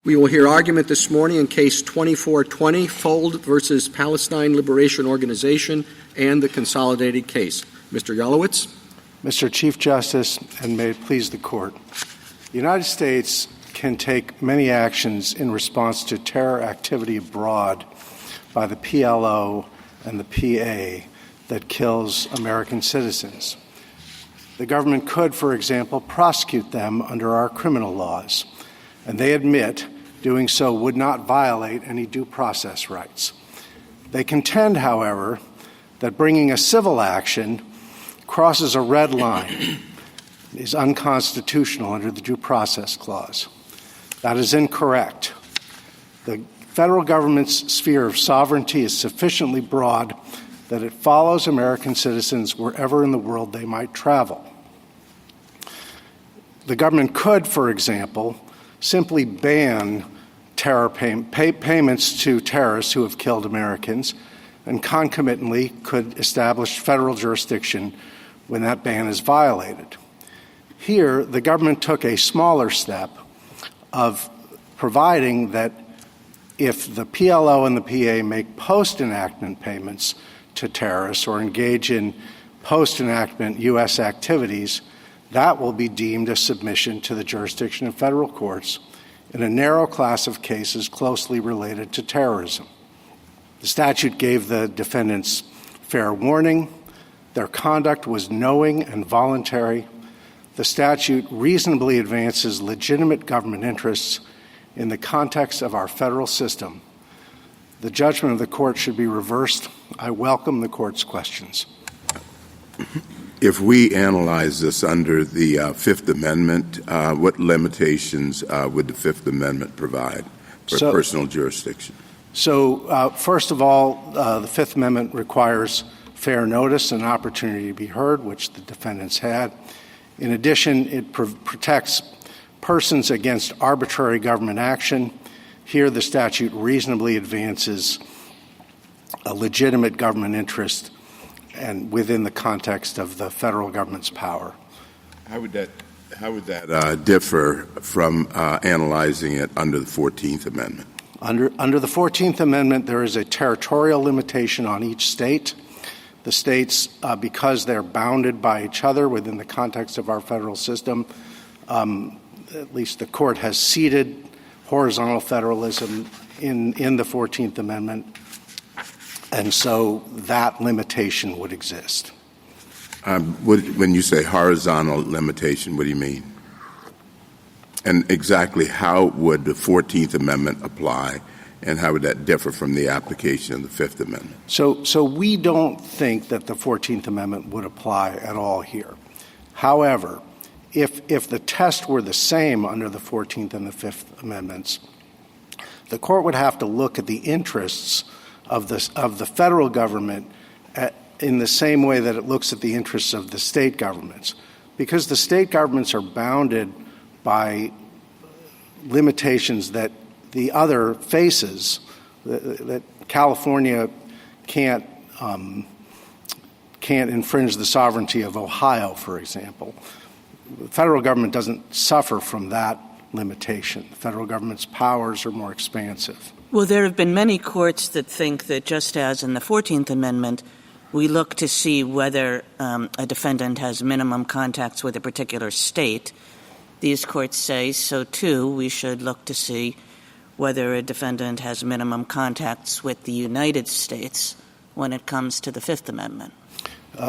We will hear argument this morning in Case 2420, Fuld versus Palestine Liberation Organization, and the consolidated case. Mr. Yalowitz. Mr. Chief Justice, and may it please the Court, the United States can take many actions in response to terror activity abroad by the PLO and the PA that kills American citizens. The government could, for example, prosecute them under our criminal laws, and they admit doing so would not violate any due process rights. They contend, however, that bringing a civil action crosses a red line, is unconstitutional under the Due Process Clause. That is incorrect. The federal government's sphere of sovereignty is sufficiently broad that it follows American citizens wherever in the world they might travel. The government could, for example, simply ban terror payments to terrorists who have killed Americans, and concomitantly could establish federal jurisdiction when that ban is violated. Here, the government took a smaller step of providing that if the PLO and the PA make post-enactment payments to terrorists or engage in post-enactment U.S. activities, that will be deemed a submission to the jurisdiction of federal courts in a narrow class of cases closely related to terrorism. The statute gave the defendants fair warning. Their conduct was knowing and voluntary. The statute reasonably advances legitimate government interests in the context of our federal system. The judgment of the court should be reversed. I welcome the court's questions. If we analyze this under the Fifth Amendment, what limitations would the Fifth Amendment provide for personal jurisdiction? First of all, the Fifth Amendment requires fair notice and opportunity to be heard, which the defendants had. In addition, it protects persons against arbitrary government action. Here, the statute reasonably advances a legitimate government interest and within the context of the federal government's power. How would that differ from analyzing it under the 14th Amendment? Under the 14th Amendment, there is a territorial limitation on each state. The states, because they're bounded by each other within the context of our federal system, at least the court has ceded horizontal federalism in the 14th Amendment, and so that limitation would exist. When you say horizontal limitation, what do you mean? And exactly how would the 14th Amendment apply, and how would that differ from the application of the Fifth Amendment? So we don't think that the 14th Amendment would apply at all here. However, if the test were the same under the 14th and the Fifth Amendments, the court would have to look at the interests of the federal government in the same way that it looks at the interests of the state governments. Because the state governments are bounded by limitations that the other faces, that California can't infringe the sovereignty of Ohio, for example. The federal government doesn't suffer from that limitation. The federal government's powers are more expansive. Well, there have been many courts that think that just as in the 14th Amendment, we look to see whether a defendant has minimum contacts with a particular state. These courts say so, too. We should look to see whether a defendant has minimum contacts with the United States when it comes to the Fifth Amendment.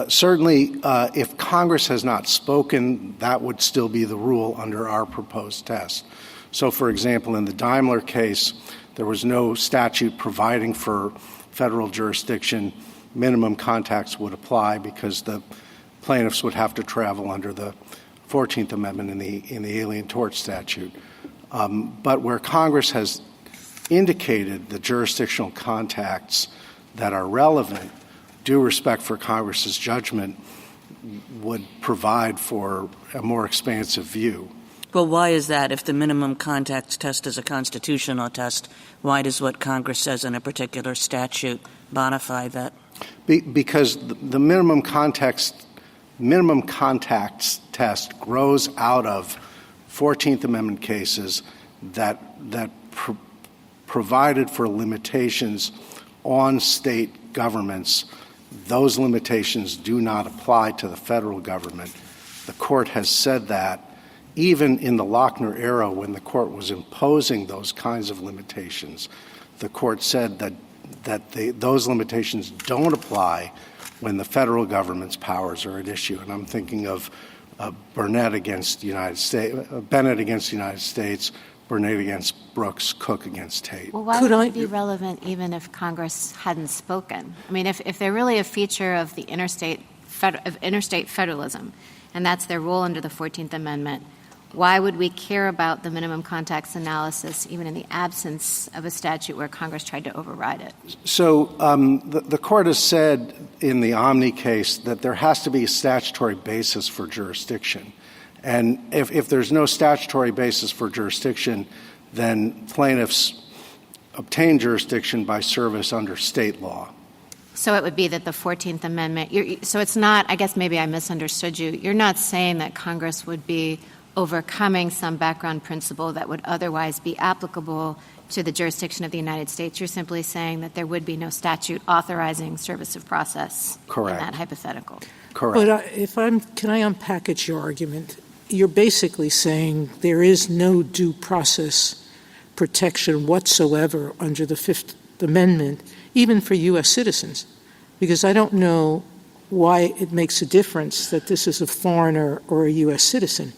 Certainly, if Congress has not spoken, that would still be the rule under our proposed test. So, for example, in the Daimler case, there was no statute providing for federal jurisdiction. Minimum contacts would apply because the plaintiffs would have to travel under the 14th Amendment in the Alien Tort Statute. But where Congress has indicated the jurisdictional contacts that are relevant, due respect for Congress's judgment would provide for a more expansive view. Well, why is that? If the minimum contacts test is a constitutional test, why does what Congress says in a particular statute bonify that? Because the minimum contacts test grows out of 14th Amendment cases that provided for limitations on state governments. Those limitations do not apply to the federal government. The court has said that even in the Lochner era, when the court was imposing those kinds of limitations, the court said that those limitations don't apply when the federal government's powers are at issue. And I'm thinking of Bennett against the United States, Burnett against Brooks, Cook against Tate. Well, why would it be relevant even if Congress hadn't spoken? I mean, if they're really a feature of the interstate federalism, and that's their role under the 14th Amendment, why would we care about the minimum context analysis even in the absence of a statute where Congress tried to override it? So the court has said in the Omni case that there has to be a statutory basis for jurisdiction. And if there's no statutory basis for jurisdiction, then plaintiffs obtain jurisdiction by service under state law. So it would be that the 14th Amendment, so it's not, I guess maybe I misunderstood you. You're not saying that Congress would be overcoming some background principle that would otherwise be applicable to the jurisdiction of the United States. You're simply saying that there would be no statute authorizing service of process. Correct. In that hypothetical. Correct. But can I unpackage your argument? You're basically saying there is no due process protection whatsoever under the Fifth Amendment, even for U.S. citizens, because I don't know why it makes a difference that this is a foreigner or a U.S. citizen.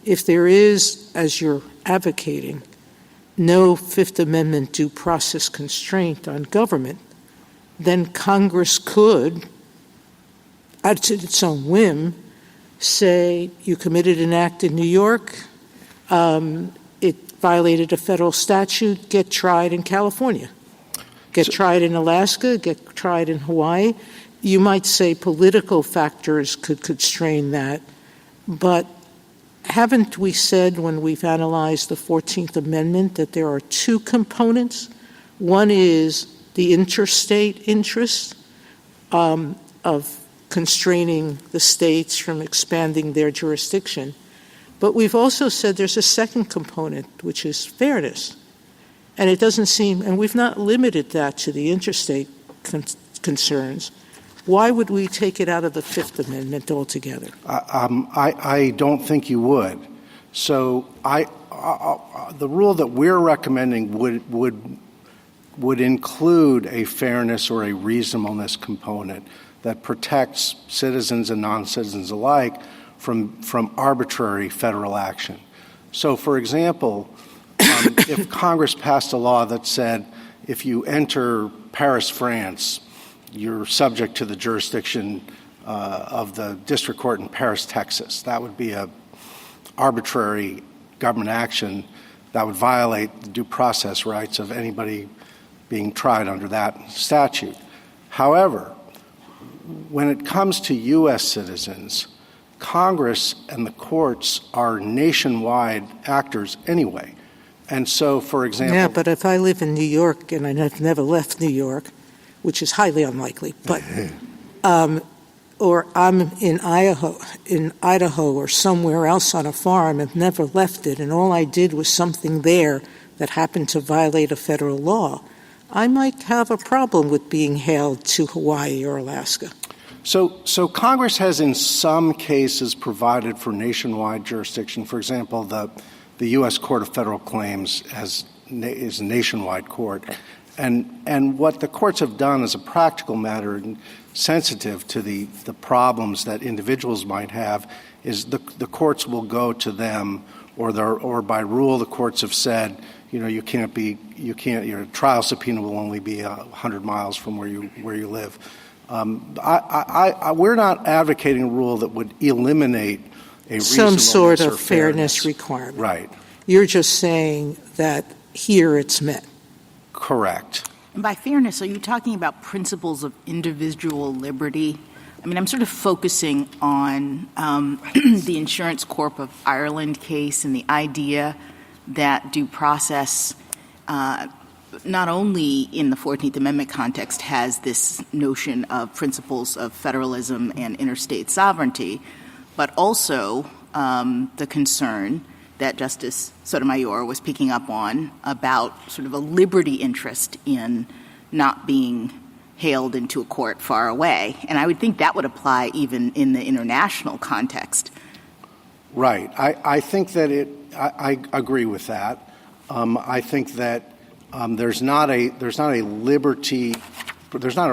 If there is, as you're advocating, no Fifth Amendment due process constraint on government, then Congress could, at its own whim, say you committed an act in New York, it violated a federal statute, get tried in California. Get tried in Alaska, get tried in Hawaii. You might say political factors could constrain that, but haven't we said when we've analyzed the 14th Amendment that there are two components? One is the interstate interest of constraining the states from expanding their jurisdiction. But we've also said there's a second component, which is fairness. And it doesn't seem, and we've not limited that to the interstate concerns. Why would we take it out of the Fifth Amendment altogether? I don't think you would. So the rule that we're recommending would include a fairness or a reasonableness component that protects citizens and non-citizens alike from arbitrary federal action. So, for example, if Congress passed a law that said if you enter Paris, France, you're subject to the jurisdiction of the district court in Paris, Texas, that would be an arbitrary government action that would violate the due process rights of anybody being tried under that statute. However, when it comes to U.S. citizens, Congress and the courts are nationwide actors anyway. And so, for example— Yeah, but if I live in New York and I've never left New York, which is highly unlikely, but or I'm in Idaho or somewhere else on a farm and never left it, and all I did was something there that happened to violate a federal law, I might have a problem with being hailed to Hawaii or Alaska. So Congress has in some cases provided for nationwide jurisdiction. For example, the U.S. Court of Federal Claims is a nationwide court. And what the courts have done as a practical matter and sensitive to the problems that individuals might have is the courts will go to them or by rule the courts have said, your trial subpoena will only be 100 miles from where you live. We're not advocating a rule that would eliminate a some sort of fairness requirement. Right. You're just saying that here it's met. Correct. And by fairness, are you talking about principles of individual liberty? I mean, I'm sort of focusing on the Insurance Corp of Ireland case and the idea that due process, not only in the 14th Amendment context, has this notion of principles of federalism and interstate sovereignty, but also the concern that Justice Sotomayor was picking up on about sort of a liberty interest in not being hailed into a court far away. And I would think that would apply even in the international context. Right. I think that I agree with that. I think that there's not a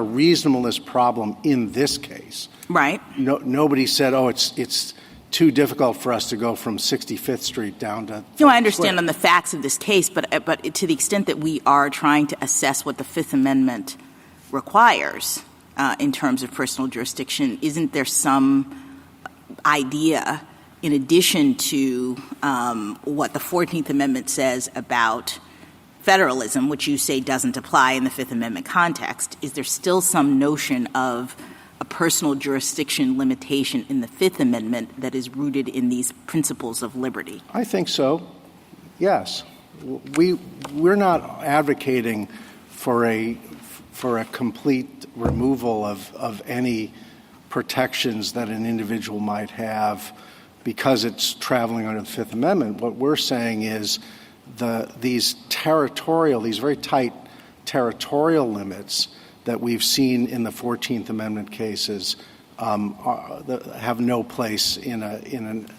reasonableness problem in this case. Right. Nobody said, it's too difficult for us to go from 65th Street down to. No, I understand on the facts of this case, but to the extent that we are trying to assess what the Fifth Amendment requires in terms of personal jurisdiction, isn't there some idea, in addition to what the 14th Amendment says about federalism, which you say doesn't apply in the Fifth Amendment context, is there still some notion of a personal jurisdiction limitation in the Fifth Amendment that is rooted in these principles of liberty? I think so. Yes. We're not advocating for a complete removal of any protections that an individual might have because it's traveling under the Fifth Amendment. What we're saying is these very tight territorial limits that we've seen in the 14th Amendment cases have no place in an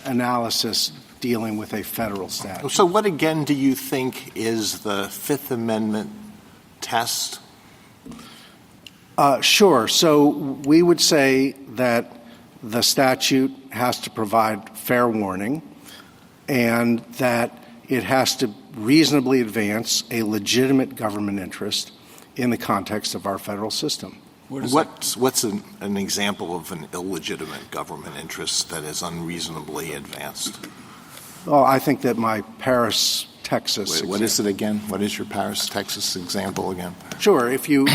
analysis dealing with a federal statute. So what, again, do you think is the Fifth Amendment test? Sure. So we would say that the statute has to provide fair warning and that it has to reasonably advance a legitimate government interest in the context of our federal system. What's an example of an illegitimate government interest that is unreasonably advanced? Well, I think that my Paris, Texas. What is it again? What is your Paris, Texas example again? Sure. If you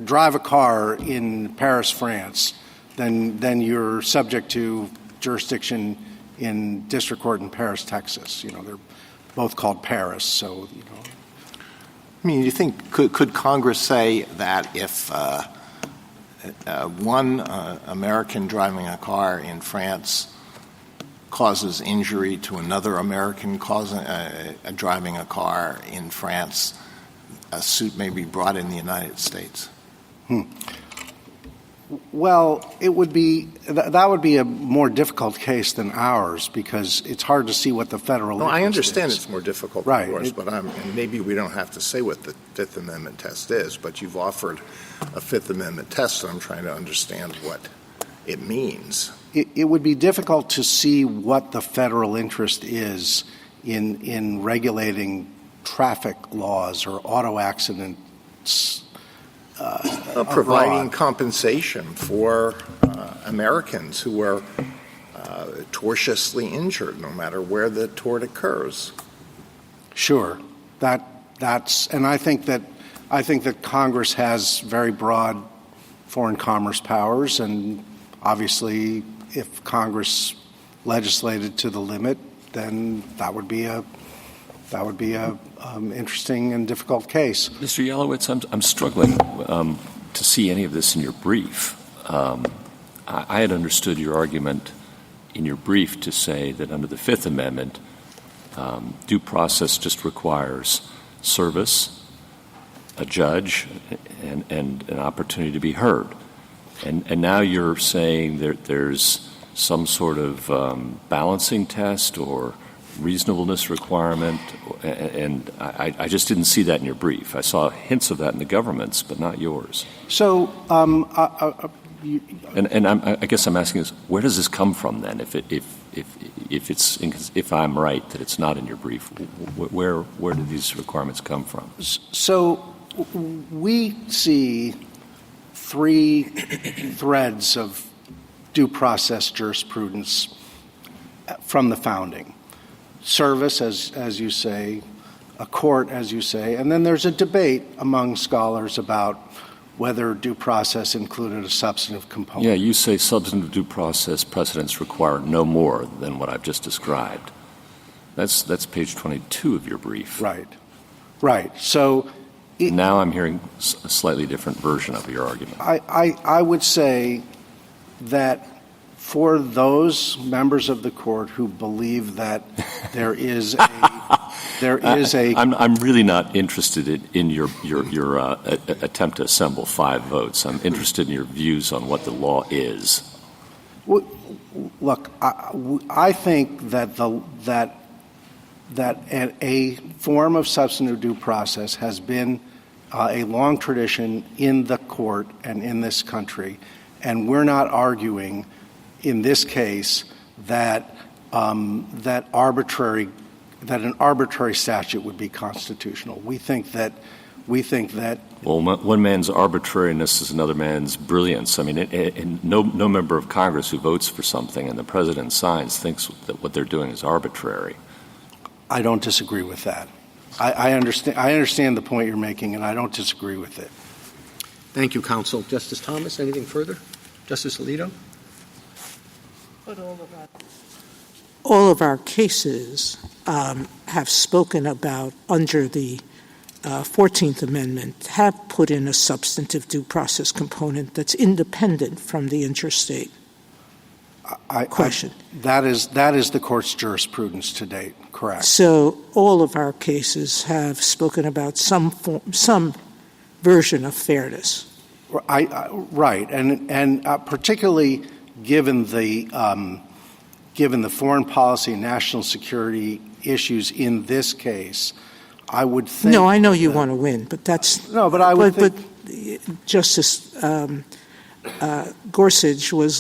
drive a car in Paris, France, then you're subject to jurisdiction in district court in Paris, Texas. They're both called Paris, so I mean, you think could Congress say that if one American driving a car in France causes injury to another American driving a car in France, a suit may be brought in the United States? Well, that would be a more difficult case than ours because it's hard to see what the federal. No, I understand it's more difficult, right? Of course, but maybe we don't have to say what the Fifth Amendment test is. But you've offered a Fifth Amendment test, so I'm trying to understand what it means. It would be difficult to see what the federal interest is in regulating traffic laws or auto accidents. Providing compensation for Americans who are tortiously injured, no matter where the tort occurs. Sure, and I think that Congress has very broad foreign commerce powers, and obviously, if Congress legislated to the limit, then that would be a interesting and difficult case. Mr. Yalowitz, I'm struggling to see any of this in your brief. I had understood your argument in your brief to say that under the Fifth Amendment, due process just requires service, a judge, and an opportunity to be heard. And now you're saying there's some sort of balancing test or reasonableness requirement, and I just didn't see that in your brief. I saw hints of that in the government's, but not yours. So, I guess I'm asking this: where does this come from then? If I'm right that it's not in your brief, where do these requirements come from? So, we see three threads of due process jurisprudence from the founding. Service, as you say, a court, as you say, and then there's a debate among scholars about whether due process included a substantive component. Yeah, you say substantive due process precedents require no more than what I've just described. That's page 22 of your brief. Right. So now I'm hearing a slightly different version of your argument. I would say that For those members of the court who believe that there is a I'm really not interested in your attempt to assemble 5 votes. I'm interested in your views on what the law is. Look, I think that a form of substantive due process has been a long tradition in the court and in this country, and we're not arguing in this case that an arbitrary statute would be constitutional. We think that. Well, one man's arbitrariness is another man's brilliance. I mean, no member of Congress who votes for something and the president signs thinks that what they're doing is arbitrary. I don't disagree with that. I understand the point you're making, and I don't disagree with it. Thank you, counsel. Justice Thomas, anything further? Justice Alito? All of our cases have spoken about, under the 14th Amendment, have put in a substantive due process component that's independent from the interstate question. That is the court's jurisprudence to date, correct. So all of our cases have spoken about some version of fairness. Right, and particularly given the foreign policy and national security issues in this case, I would think. No, I know you want to win, but that's no. But I would think. But Justice Gorsuch was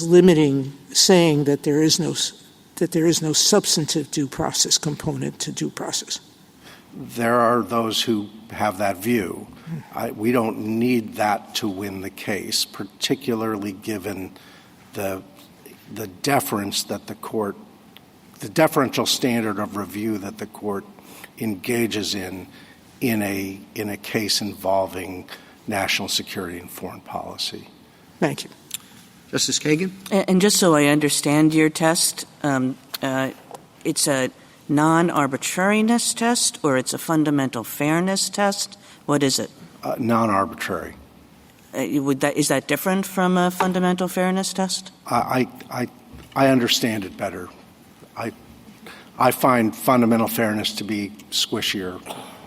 saying that there is no substantive due process component to due process. There are those who have that view. We don't need that to win the case, particularly given the deference that the deferential standard of review that the court engages in a case involving national security and foreign policy. Thank you. Justice Kagan? And just so I understand your test, it's a non-arbitrariness test or it's a fundamental fairness test? What is it? Non-arbitrary. Is that different from a fundamental fairness test? I understand it better. I find fundamental fairness to be squishier.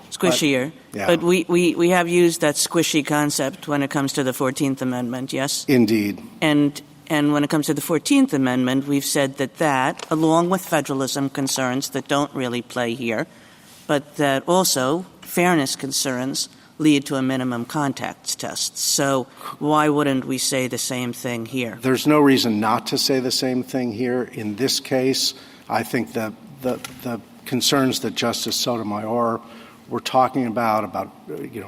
Squishier. But we have used that squishy concept when it comes to the 14th Amendment, yes? Indeed. And when it comes to the 14th Amendment, we've said that, along with federalism concerns that don't really play here, but that also fairness concerns lead to a minimum contacts test. So why wouldn't we say the same thing here? There's no reason not to say the same thing here. In this case, I think that the concerns that Justice Sotomayor were talking about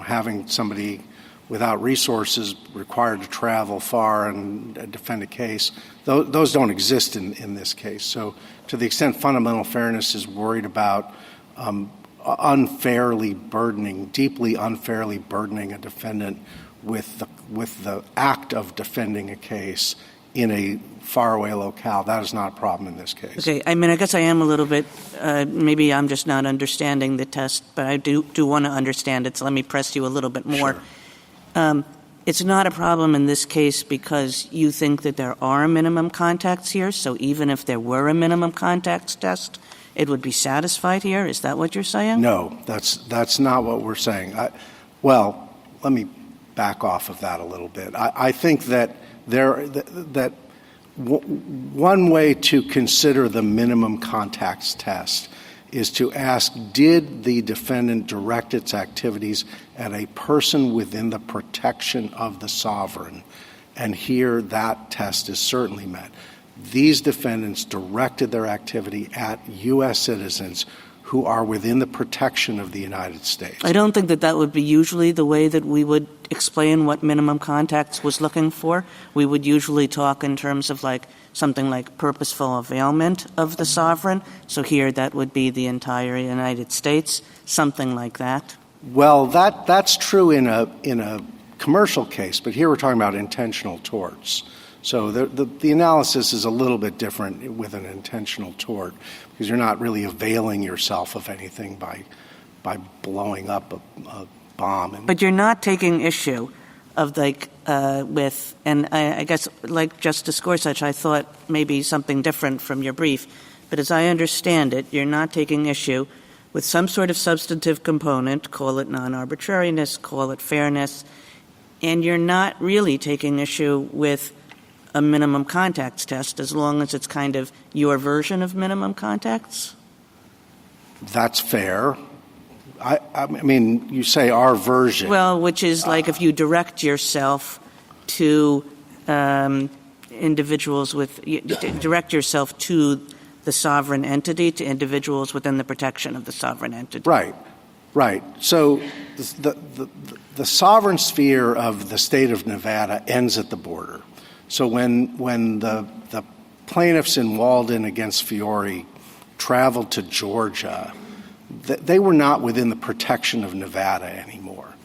having somebody without resources required to travel far and defend a case, those don't exist in this case. So to the extent fundamental fairness is worried about deeply unfairly burdening a defendant with the act of defending a case in a faraway locale, that is not a problem in this case. Okay. I mean, I guess I am a little bit, maybe I'm just not understanding the test, but I do want to understand it, so let me press you a little bit more. Sure. It's not a problem in this case because you think that there are minimum contacts here, so even if there were a minimum contacts test, it would be satisfied here? Is that what you're saying? No, that's not what we're saying. Well, let me back off of that a little bit. I think that one way to consider the minimum contacts test is to ask, did the defendant direct its activities at a person within the protection of the sovereign? And here that test is certainly met. These defendants directed their activity at U.S. citizens who are within the protection of the United States. I don't think that would be usually the way that we would explain what minimum contacts was looking for. We would usually talk in terms of something like purposeful availment of the sovereign. So here that would be the entire United States, something like that. Well, that's true in a commercial case, but here we're talking about intentional torts. So the analysis is a little bit different with an intentional tort because you're not really availing yourself of anything by blowing up a bomb. But you're not taking issue of with, and I guess like Justice Gorsuch, I thought maybe something different from your brief. But as I understand it, you're not taking issue with some sort of substantive component, call it non-arbitrariness, call it fairness, and you're not really taking issue with a minimum contacts test as long as it's kind of your version of minimum contacts? That's fair. I mean, you say our version. Well, which is like if you direct yourself to individuals direct yourself to the sovereign entity, to individuals within the protection of the sovereign entity. Right. So the sovereign sphere of the state of Nevada ends at the border. So when the plaintiffs in Walden against Fiore traveled to Georgia, they were not within the protection of Nevada anymore.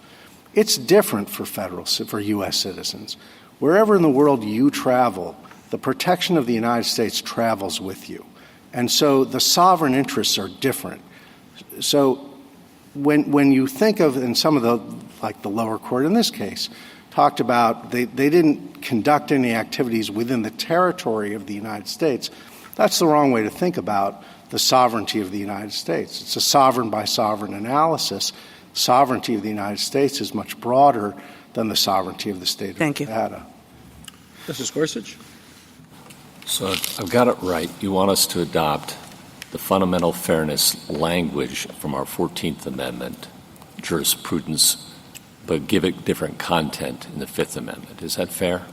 It's different for U.S. citizens. Wherever in the world you travel, the protection of the United States travels with you. And so the sovereign interests are different. So when you think of, and some of the lower court in this case, talked about they didn't conduct any activities within the territory of the United States, that's the wrong way to think about the sovereignty of the United States. It's a sovereign by sovereign analysis. Sovereignty of the United States is much broader than the sovereignty of the state of Nevada. Justice Gorsuch? So I've got it right. You want us to adopt the fundamental fairness language from our 14th Amendment jurisprudence, but give it different content in the Fifth Amendment. Is that fair?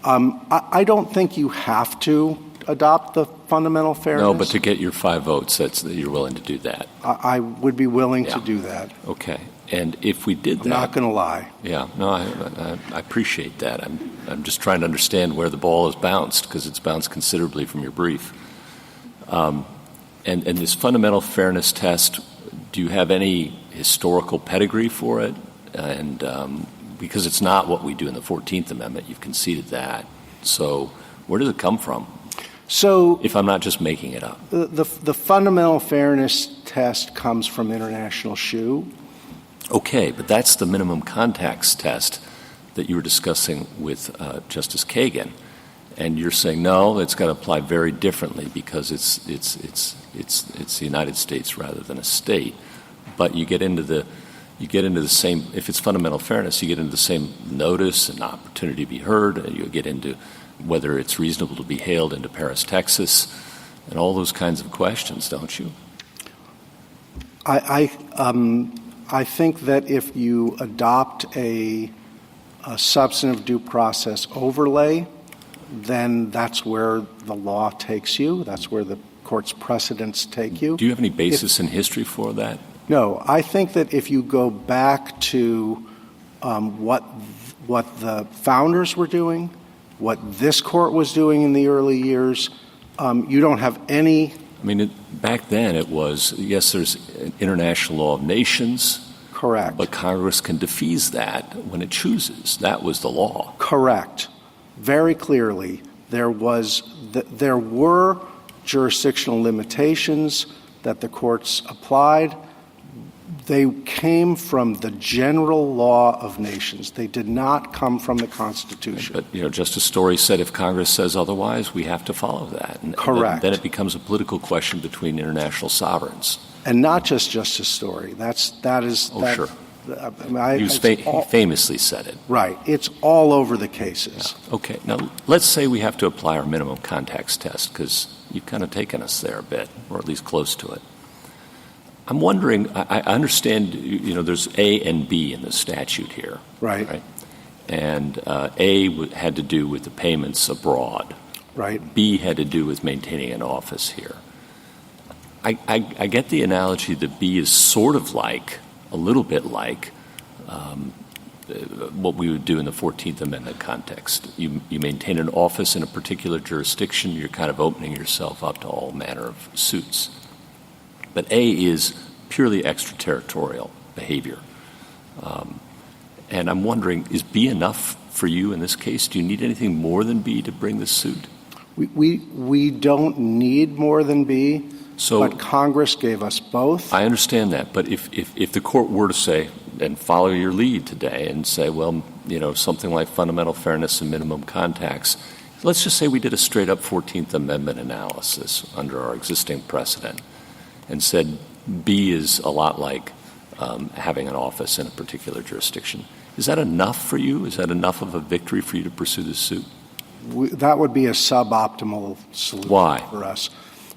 I don't think you have to adopt the fundamental fairness. No, but to get your 5 votes, you're willing to do that. I would be willing to do that. Okay. And if we did that... I'm not going to lie. Yeah. No, I appreciate that. I'm just trying to understand where the ball is bounced, because it's bounced considerably from your brief. And this fundamental fairness test, do you have any historical pedigree for it? And because it's not what we do in the 14th Amendment, you've conceded that. So where does it come from? So, if I'm not just making it up. The fundamental fairness test comes from International Shoe. Okay, but that's the minimum contacts test that you were discussing with Justice Kagan, and you're saying no, it's got to apply very differently because it's the United States rather than a state. But you get into the same. If it's fundamental fairness, you get into the same notice and opportunity to be heard. And you get into whether it's reasonable to be hailed into Paris, Texas, and all those kinds of questions, don't you? I think that if you adopt a substantive due process overlay, then that's where the law takes you. That's where the court's precedents take you. Do you have any basis in history for that? No. I think that if you go back to what the founders were doing, what this court was doing in the early years, you don't have any... I mean, back then it was, yes, there's international law of nations. Correct. But Congress can defease that when it chooses. That was the law. Correct. Very clearly, there were jurisdictional limitations that the courts applied. They came from the general law of nations. They did not come from the Constitution. But, Justice Story said if Congress says otherwise, we have to follow that. And correct. Then it becomes a political question between international sovereigns. And not just Justice Story. Sure. He famously said it. Right. It's all over the cases. Yeah. Okay. Now, let's say we have to apply our minimum contacts test, because you've kind of taken us there a bit, or at least close to it. I'm wondering, I understand, there's A and B in the statute here. Right? And A had to do with the payments abroad. Right. B had to do with maintaining an office here. I get the analogy that B is sort of like, a little bit like, what we would do in the 14th Amendment context. You maintain an office in a particular jurisdiction, you're kind of opening yourself up to all manner of suits. But A is purely extraterritorial behavior. And I'm wondering, is B enough for you in this case? Do you need anything more than B to bring this suit? We don't need more than B, but Congress gave us both. I understand that. But if the court were to say, and follow your lead today and say, well, something like fundamental fairness and minimum contacts. Let's just say we did a straight-up 14th Amendment analysis under our existing precedent and said B is a lot like having an office in a particular jurisdiction. Is that enough for you? Is that enough of a victory for you to pursue this suit? That would be a suboptimal solution for us.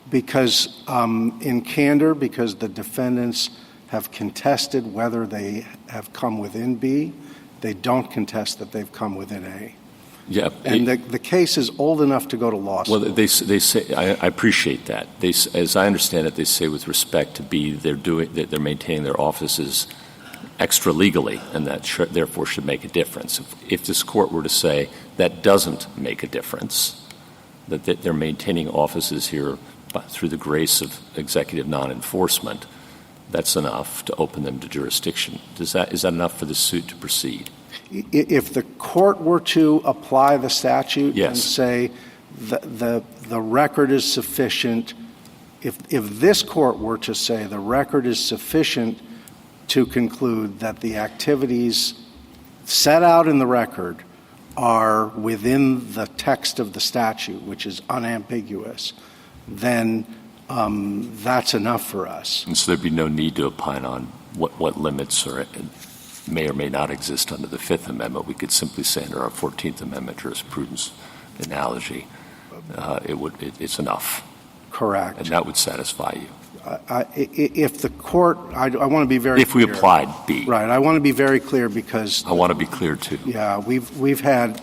Because in candor, because the defendants have contested whether they have come within B, they don't contest that they've come within A. Yeah, and the case is old enough to go to law school. Well, they say I appreciate that. As I understand it, they say with respect to B, they're maintaining their offices extra legally, and that therefore should make a difference. If this court were to say that doesn't make a difference, that they're maintaining offices here through the grace of executive non-enforcement, that's enough to open them to jurisdiction. Is that enough for the suit to proceed? If the court were to apply the statute Yes. and say the record is sufficient, if this court were to say the record is sufficient to conclude that the activities set out in the record are within the text of the statute, which is unambiguous, then that's enough for us. And so there'd be no need to opine on what limits may or may not exist under the Fifth Amendment. We could simply say under our 14th Amendment jurisprudence analogy, it's enough. Correct. And that would satisfy you. If the court, I want to be very if clear. We applied B. Right. I want to be very clear because I want to be clear too. Yeah, we've had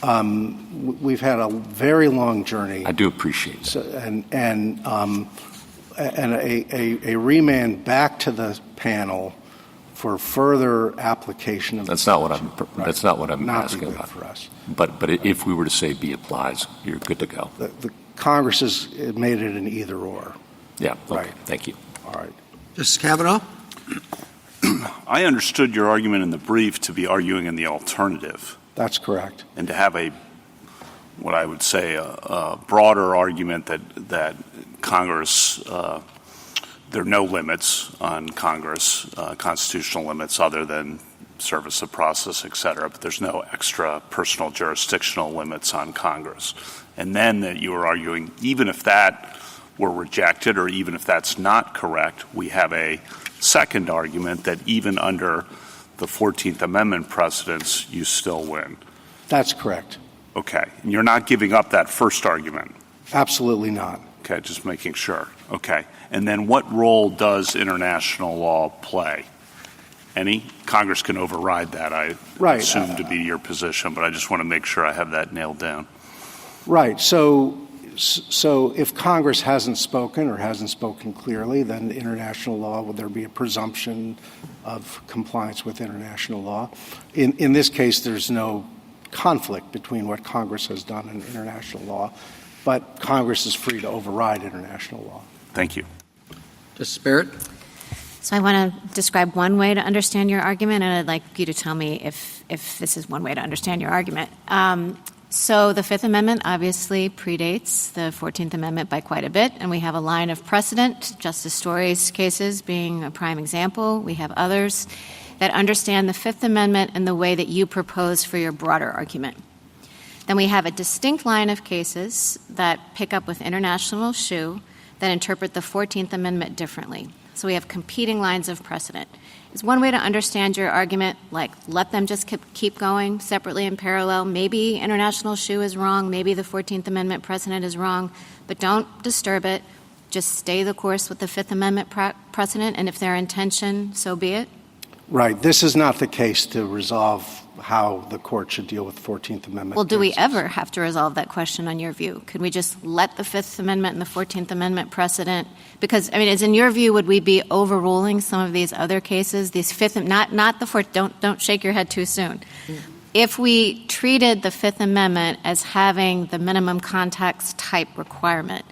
a very long journey. I do appreciate that. So, and a remand back to the panel for further application of that's not what I'm not asking about for us. But if we were to say B applies, you're good to go. The Congress has made it an either or. Yeah. Okay. Right. Thank you. All right. Justice Kavanaugh? I understood your argument in the brief to be arguing in the alternative. That's correct. And to have what I would say a broader argument that Congress, there are no limits on Congress, constitutional limits other than service of process, et cetera, but there's no extra personal jurisdictional limits on Congress. And then that you were arguing, even if that were rejected or even if that's not correct, we have a second argument that even under the 14th Amendment precedents, you still win. That's correct. Okay. And you're not giving up that first argument? Absolutely not. Okay, just making sure. Okay. And then what role does international law play? Any? Congress can override that, I assume, to be your position, but I just want to make sure I have that nailed down. Right. So if Congress hasn't spoken or hasn't spoken clearly, then international law, would there be a presumption of compliance with international law? In this case, there's no conflict between what Congress has done and international law, but Congress is free to override international law. Thank you. Justice Barrett? So I want to describe one way to understand your argument, and I'd like you to tell me if this is one way to understand your argument. So the Fifth Amendment obviously predates the 14th Amendment by quite a bit, and we have a line of precedent, Justice Story's cases being a prime example. We have others that understand the Fifth Amendment in the way that you propose for your broader argument. Then we have a distinct line of cases that pick up with international shoe that interpret the 14th Amendment differently. So we have competing lines of precedent. Is one way to understand your argument, like let them just keep going separately in parallel? Maybe international shoe is wrong, maybe the 14th Amendment precedent is wrong, but don't disturb it. Just stay the course with the Fifth Amendment precedent, and if their intention, so be it? Right. This is not the case to resolve how the court should deal with 14th Amendment Well, do we cases. ever have to resolve that question on your view? Could we just let the Fifth Amendment and the 14th Amendment precedent? Because, I mean, as in your view, would we be overruling some of these other cases? These Fifth, not the Fourth. Don't shake your head too soon. If we treated the Fifth Amendment as having the minimum context type requirement,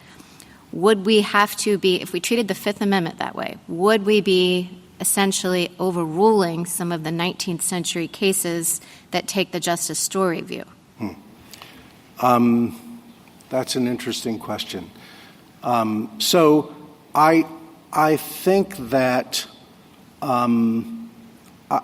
would we have to be, if we treated the Fifth Amendment that way, would we be essentially overruling some of the 19th century cases that take the Justice Story view? That's an interesting question. So I think that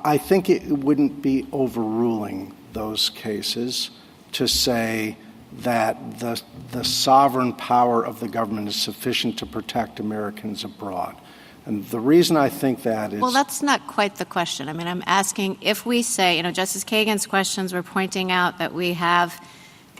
I think it wouldn't be overruling those cases to say that the sovereign power of the government is sufficient to protect Americans abroad. And the reason I think that is... Well, that's not quite the question. I mean, I'm asking if we say, Justice Kagan's questions were pointing out that we have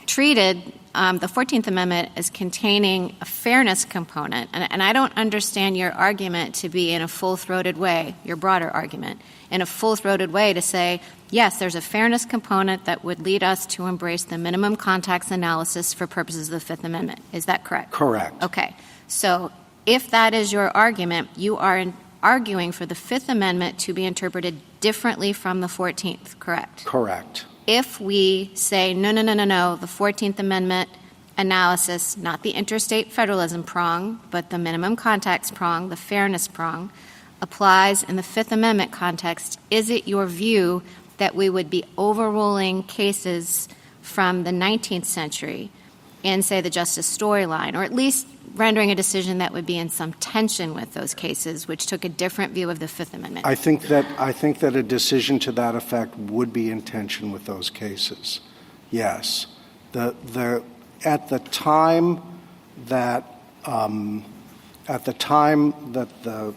treated the 14th Amendment as containing a fairness component. And I don't understand your argument to be in a full-throated way, your broader argument, in a full-throated way to say, yes, there's a fairness component that would lead us to embrace the minimum contacts analysis for purposes of the Fifth Amendment. Is that correct? Correct. Okay. So if that is your argument, you are arguing for the Fifth Amendment to be interpreted differently from the 14th, correct? Correct. If we say, no, the 14th Amendment analysis, not the interstate federalism prong, but the minimum contacts prong, the fairness prong, applies in the Fifth Amendment context, is it your view that we would be overruling cases from the 19th century in, say, the Justice Story line, or at least rendering a decision that would be in some tension with those cases, which took a different view of the Fifth Amendment? I think that a decision to that effect would be in tension with those cases. Yes. At the time that the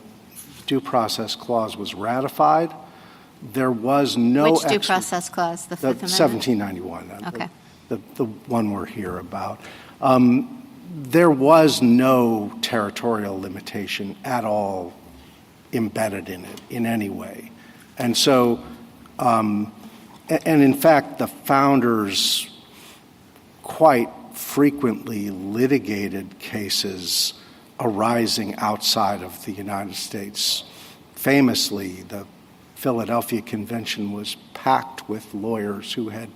Due Process Clause was ratified, there was no... Which Due Process Clause? The Fifth Amendment? 1791. Okay. The one we're here about. There was no territorial limitation at all embedded in it in any way. And so, and in fact, the founders quite frequently litigated cases arising outside of the United States. Famously, the Philadelphia Convention was packed with lawyers who had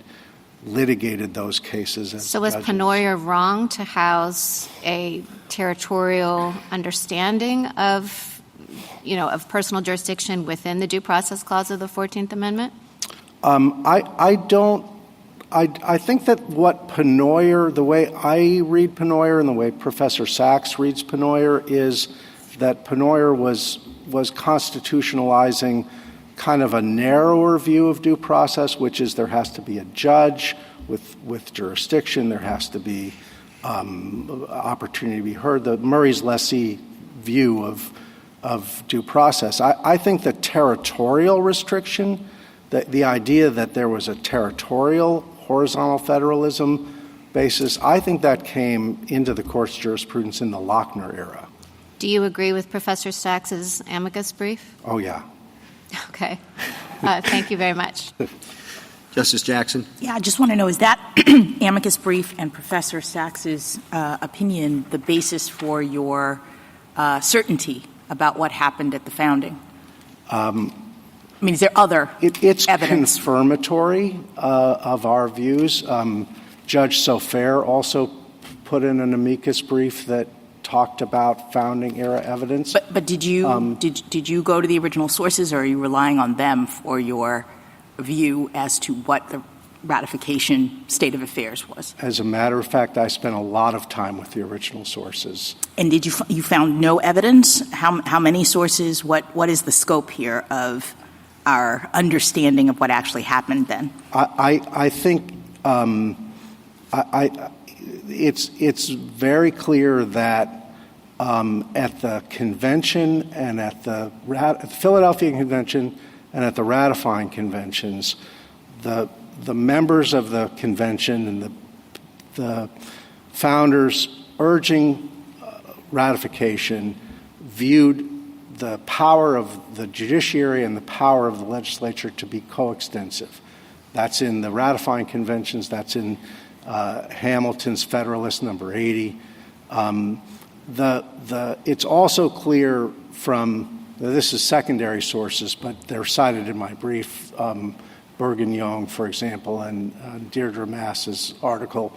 litigated those cases as So was judges. Pennoyer wrong to house a territorial understanding of personal jurisdiction within the Due Process Clause of the 14th Amendment? I think that what Pennoyer, the way I read Pennoyer and the way Professor Sachs reads Pennoyer, is that Pennoyer was constitutionalizing kind of a narrower view of due process, which is there has to be a judge with jurisdiction, there has to be opportunity to be heard. The Murray's lessee view of due process. I think the territorial restriction, the idea that there was a territorial horizontal federalism basis, I think that came into the court's jurisprudence in the Lochner era. Do you agree with Professor Sachs's amicus brief? Oh, yeah. Okay. Thank you very much. Justice Jackson? Yeah, I just want to know, is that amicus brief and Professor Sachs's opinion the basis for your certainty about what happened at the founding? Is there other It's evidence? confirmatory of our views. Judge Sofair also put in an amicus brief that talked about founding era evidence. But did you did you go to the original sources, or are you relying on them for your view as to what the ratification state of affairs was? As a matter of fact, I spent a lot of time with the original sources. And did you found no evidence? How many sources? What is the scope here of our understanding of what actually happened then? I think it's very clear that at the convention and at the Philadelphia Convention and at the ratifying conventions, the members of the convention and the founders urging ratification viewed the power of the judiciary and the power of the legislature to be coextensive. That's in the ratifying conventions. That's in Hamilton's Federalist Number 80. It's also clear from, this is secondary sources, but they're cited in my brief, Bergen-Young, for example, and Deirdre Mass's article,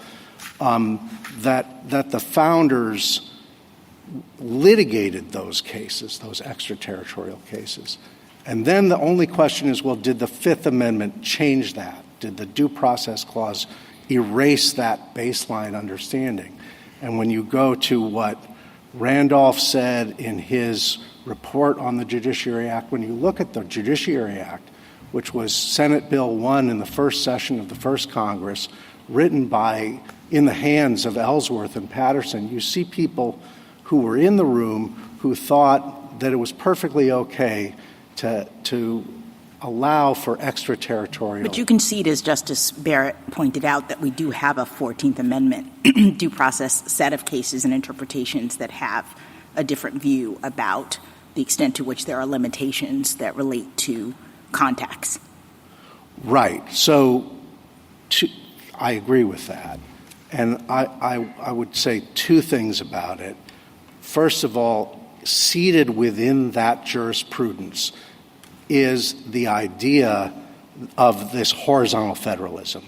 that the founders litigated those cases, those extraterritorial cases. And then the only question is, well, did the Fifth Amendment change that? Did the Due Process Clause erase that baseline understanding? And when you go to what Randolph said in his report on the Judiciary Act, when you look at the Judiciary Act, which was Senate Bill 1 in the first session of the first Congress, written in the hands of Ellsworth and Patterson, you see people who were in the room who thought that it was perfectly okay to allow for extraterritorial. But you concede, as Justice Barrett pointed out, that we do have a 14th Amendment due process set of cases and interpretations that have a different view about the extent to which there are limitations that relate to contacts. Right. So I agree with that. And I would say two things about it. First of all, seated within that jurisprudence is the idea of this horizontal federalism,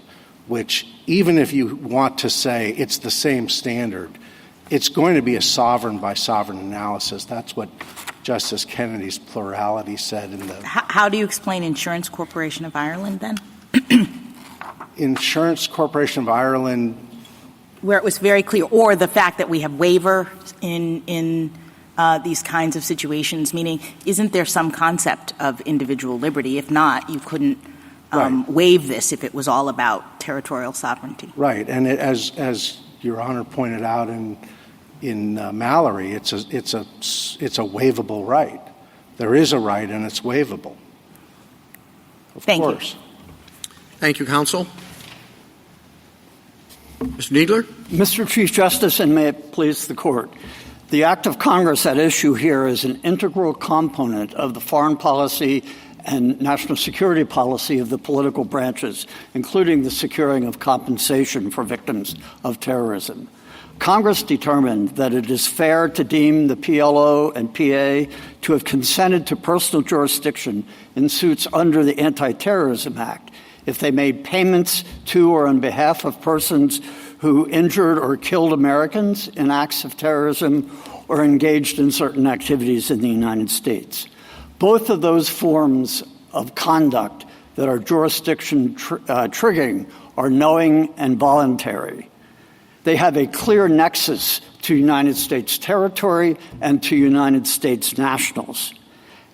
which even if you want to say it's the same standard, it's going to be a sovereign by sovereign analysis. That's what Justice Kennedy's plurality said in the... How do you explain Insurance Corporation of Ireland, then? Insurance Corporation of Ireland... Where it was very clear, or the fact that we have waiver in these kinds of situations, meaning isn't there some concept of individual liberty? If not, you couldn't waive this if it was all about territorial sovereignty. Right, and as Your Honor pointed out in Mallory, it's a waivable right. There is a right, and it's waivable. Thank you. Thank you, counsel. Mr. Kneedler? Mr. Chief Justice, and may it please the Court, the act of Congress at issue here is an integral component of the foreign policy and national security policy of the political branches, including the securing of compensation for victims of terrorism. Congress determined that it is fair to deem the PLO and PA to have consented to personal jurisdiction in suits under the Anti-Terrorism Act if they made payments to or on behalf of persons who injured or killed Americans in acts of terrorism or engaged in certain activities in the United States. Both of those forms of conduct that are jurisdiction triggering are knowing and voluntary. They have a clear nexus to United States territory and to United States nationals,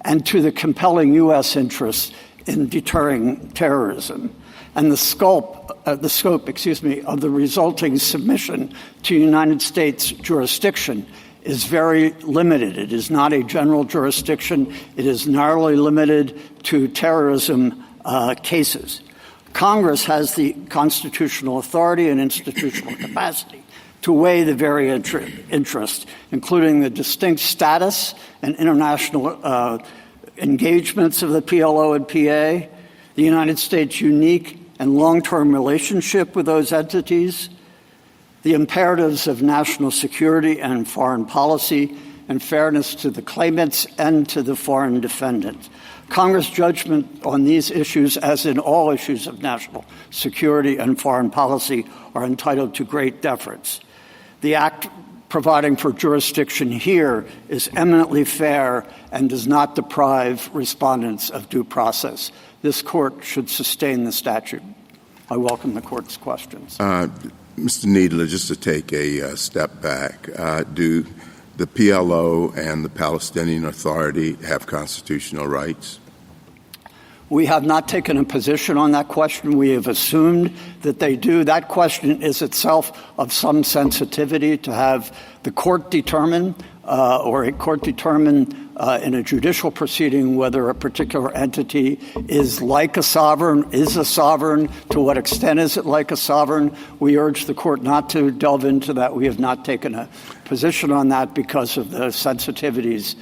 and to the compelling U.S. interests in deterring terrorism. And the scope of the resulting submission to United States jurisdiction is very limited. It is not a general jurisdiction. It is narrowly limited to terrorism cases. Congress has the constitutional authority and institutional capacity to weigh the very interests, including the distinct status and international engagements of the PLO and PA, the United States' unique and long-term relationship with those entities, the imperatives of national security and foreign policy, and fairness to the claimants and to the foreign defendants. Congress' judgment on these issues, as in all issues of national security and foreign policy, are entitled to great deference. The Act providing for jurisdiction here is eminently fair and does not deprive respondents of due process. This Court should sustain the statute. I welcome the Court's questions. Mr. Kneedler, just to take a step back, do the PLO and the Palestinian Authority have constitutional rights? We have not taken a position on that question. We have assumed that they do. That question is itself of some sensitivity to have the court determine or a court determine in a judicial proceeding whether a particular entity is like a sovereign, is a sovereign, to what extent is it like a sovereign. We urge the court not to delve into that. We have not taken a position on that because of the sensitivities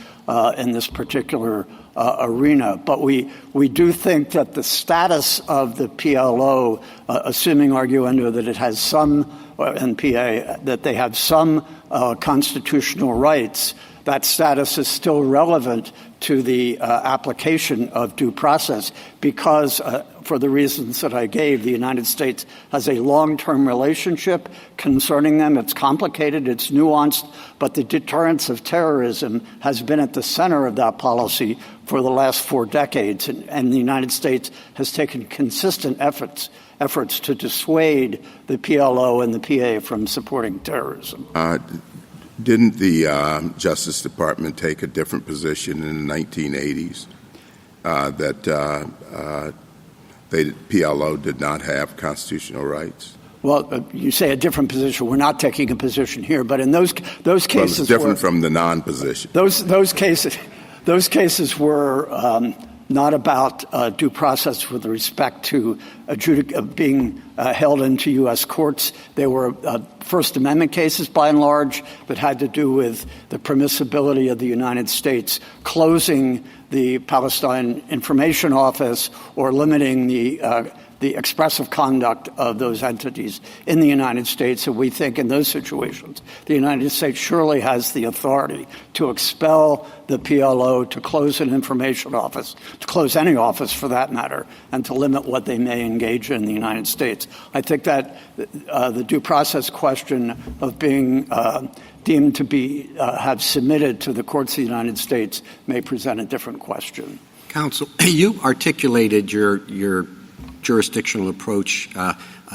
in this particular arena. But we do think that the status of the PLO, assuming arguendo that it has some, and PA, that they have some constitutional rights, that status is still relevant to the application of due process because, for the reasons that I gave, the United States has a long-term relationship concerning them. It's complicated, it's nuanced, but the deterrence of terrorism has been at the center of that policy for the last 4 decades, and the United States has taken consistent efforts to dissuade the PLO and the PA from supporting terrorism. Didn't the Justice Department take a different position in the 1980s that PLO did not have constitutional rights? Well, you say a different position. We're not taking a position here, but in those cases, well, it's different from the non-position. Those cases were not about due process with respect to being held into U.S. courts. They were First Amendment cases, by and large, that had to do with the permissibility of the United States closing the Palestine Information Office or limiting the expressive conduct of those entities in the United States. And we think in those situations, the United States surely has the authority to expel the PLO, to close an information office, to close any office for that matter, and to limit what they may engage in the United States. I think that the due process question of being deemed to be have submitted to the courts of the United States may present a different question. Counsel, you articulated your jurisdictional approach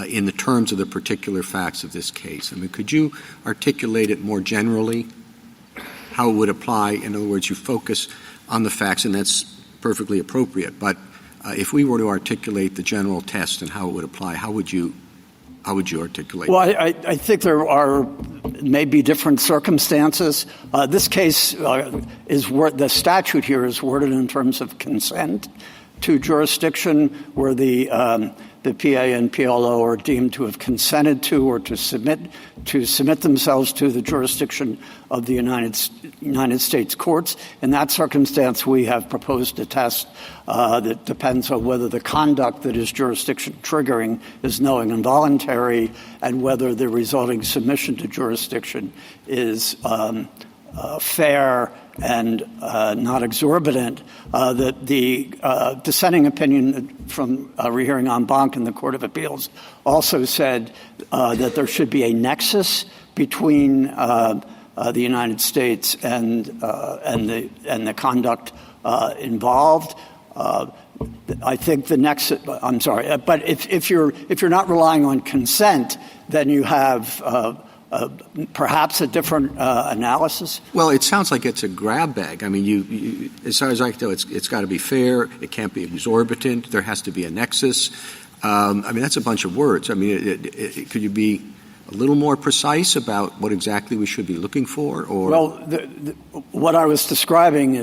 in the terms of the particular facts of this case. I mean, could you articulate it more generally, how it would apply? In other words, you focus on the facts, and that's perfectly appropriate. But if we were to articulate the general test and how it would apply, how would you articulate it? Well, I think there are maybe different circumstances. This case the statute here is worded in terms of consent to jurisdiction where the PA and PLO are deemed to have consented to or to submit themselves to the jurisdiction of the United States courts. In that circumstance, we have proposed a test that depends on whether the conduct that is jurisdiction triggering is knowing and voluntary, and whether the resulting submission to jurisdiction is fair and not exorbitant. The dissenting opinion from rehearing en banc in the Court of Appeals also said that there should be a nexus between the United States and the conduct involved. I think the nexus. I'm sorry, but if you're not relying on consent, then you have perhaps a different analysis? Well, it sounds like it's a grab bag. I mean, you as far as I can tell, it's got to be fair. It can't be exorbitant. There has to be a nexus. I mean, that's a bunch of words. I mean, could you be a little more precise about what exactly we should be looking for? Or well, what I was describing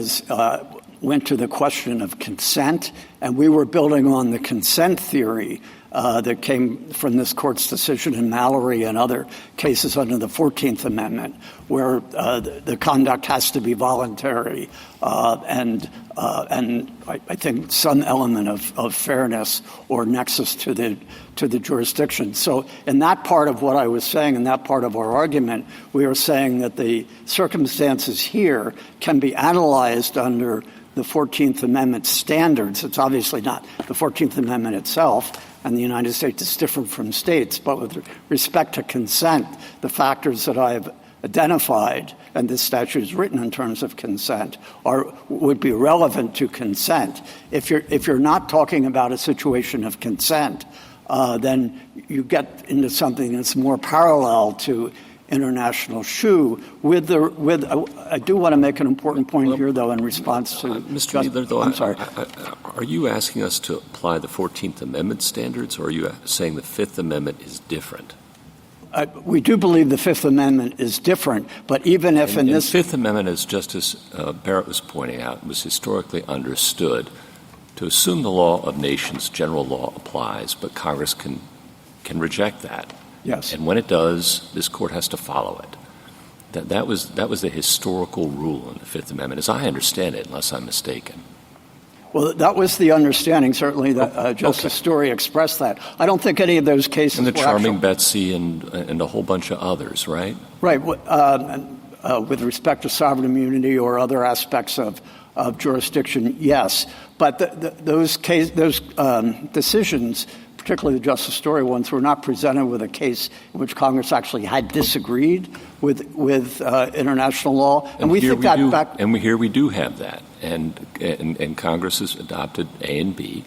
went to the question of consent, and we were building on the consent theory that came from this court's decision in Mallory and other cases under the 14th Amendment, where the conduct has to be voluntary and I think some element of fairness or nexus to the jurisdiction. So in that part of what I was saying, in that part of our argument, we are saying that the circumstances here can be analyzed under the 14th Amendment standards. It's obviously not the 14th Amendment itself, and the United States is different from states. But with respect to consent, the factors that I have identified, and this statute is written in terms of consent, would be relevant to consent. If you're not talking about a situation of consent, then you get into something that's more parallel to international shoe. I do want to make an important point here, though, in response to Mr. Kneedler, though, I'm sorry. Are you asking us to apply the 14th Amendment standards, or are you saying the Fifth Amendment is different? We do believe the Fifth Amendment is different, but even if the Fifth Amendment, as Justice Barrett was pointing out, was historically understood to assume the law of nations, general law applies, but Congress can reject that. Yes. And when it does, this court has to follow it. That was the historical rule in the Fifth Amendment, as I understand it, unless I'm mistaken. Well, that was the understanding, certainly, that Justice Story expressed that. I don't think any of those cases and the were Charming Betsy and a whole bunch of others, right? Right. With respect to sovereign immunity or other aspects of jurisdiction, yes. But those decisions, particularly the Justice Story ones, were not presented with a case in which Congress actually had disagreed with international law. And we think that back. And here we do have that. And Congress has adopted A and B.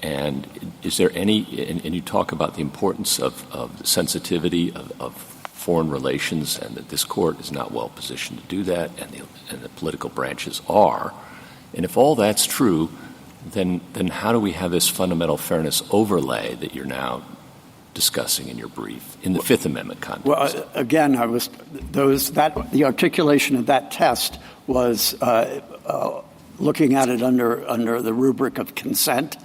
And is there any – and you talk about the importance of the sensitivity of foreign relations, and that this court is not well positioned to do that, and the political branches are. And if all that's true, then how do we have this fundamental fairness overlay that you're now discussing in your brief in the Fifth Amendment context? Well, again, the articulation of that test was looking at it under the rubric of consent,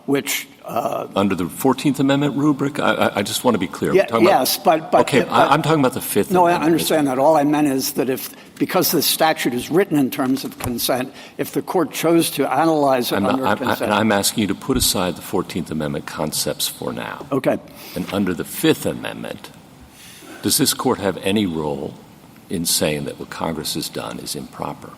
which under the 14th Amendment rubric? I just want to be clear. Yes, but okay, I'm talking about the Fifth Amendment. No, I understand that. All I meant is that because the statute is written in terms of consent, if the court chose to analyze it under consent. And I'm asking you to put aside the 14th Amendment concepts for now. Okay. And under the Fifth Amendment, does this court have any role in saying that what Congress has done is improper?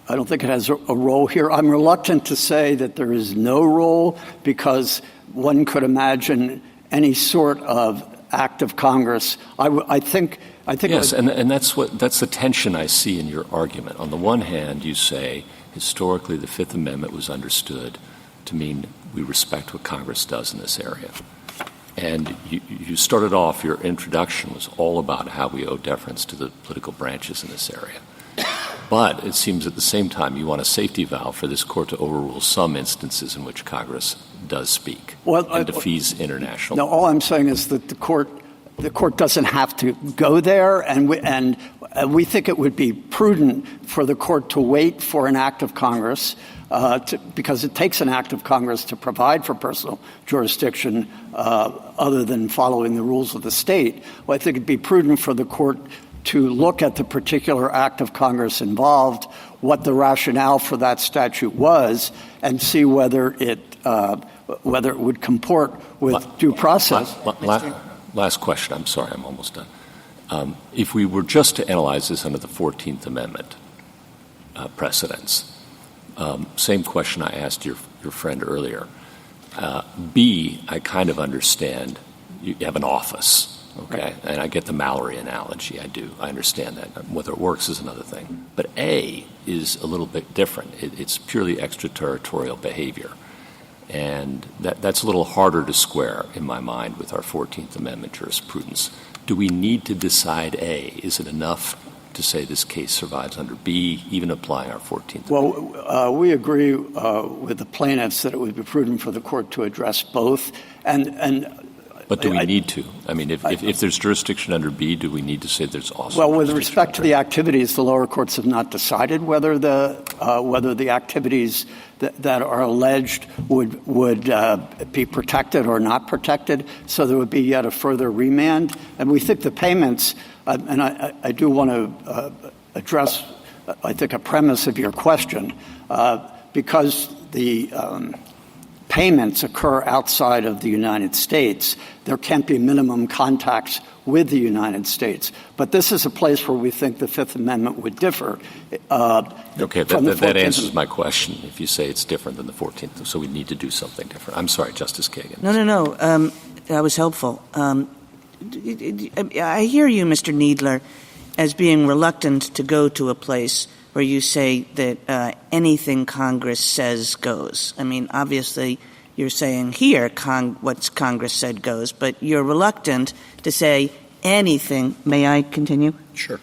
I don't think it has a role here. I'm reluctant to say that there is no role because one could imagine any sort of act of Congress. I think. Yes, and that's the tension I see in your argument. On the one hand, you say historically the Fifth Amendment was understood to mean we respect what Congress does in this area. And you started off, your introduction was all about how we owe deference to the political branches in this area. But it seems at the same time you want a safety valve for this court to overrule some instances in which Congress does speak and defies international. No, all I'm saying is that the court doesn't have to go there, and we think it would be prudent for the court to wait for an act of Congress because it takes an act of Congress to provide for personal jurisdiction other than following the rules of the state. Well, I think it'd be prudent for the court to look at the particular act of Congress involved, what the rationale for that statute was, and see whether it would comport with due process. Last question. I'm sorry, I'm almost done. If we were just to analyze this under the 14th Amendment precedents, same question I asked your friend earlier. B, I kind of understand you have an office. Okay, and I get the Mallory analogy. I do. I understand that. Whether it works is another thing. But A is a little bit different. It's purely extraterritorial behavior. And that's a little harder to square in my mind with our 14th Amendment jurisprudence. Do we need to decide A? Is it enough to say this case survives under B, even applying our 14th Amendment? Well, we agree with the plaintiffs that it would be prudent for the court to address both. But do we need to? I mean, if there's jurisdiction under B, do we need to say there's also? Well, with respect to the activities, the lower courts have not decided whether the activities that are alleged would be protected or not protected. So there would be yet a further remand. And we think the payments, and I do want to address, I think, a premise of your question, because the payments occur outside of the United States, there can't be minimum contacts with the United States. But this is a place where we think the Fifth Amendment would differ. Okay, that answers my question, if you say it's different than the 14th, so we need to do something different. I'm sorry, Justice Kagan. No. That was helpful. I hear you, Mr. Kneedler, as being reluctant to go to a place where you say that anything Congress says goes. I mean, obviously, you're saying here what Congress said goes, but you're reluctant to say anything. May I continue? Sure.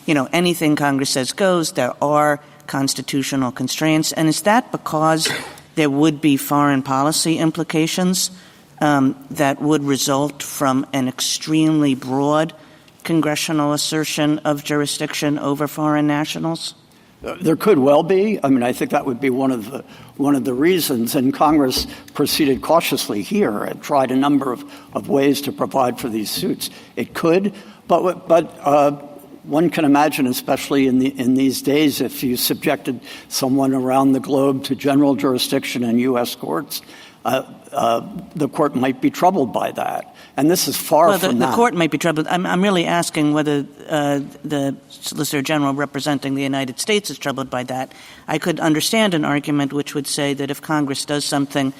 Anything Congress says goes. There are constitutional constraints. And is that because there would be foreign policy implications that would result from an extremely broad congressional assertion of jurisdiction over foreign nationals? There could well be. I mean, I think that would be one of the reasons. And Congress proceeded cautiously here and tried a number of ways to provide for these suits. It could, but one can imagine, especially in these days, if you subjected someone around the globe to general jurisdiction in U.S. courts, the court might be troubled by that. And this is far from that. The court might be troubled. I'm really asking whether the Solicitor General representing the United States is troubled by that. I could understand an argument which would say that if Congress does something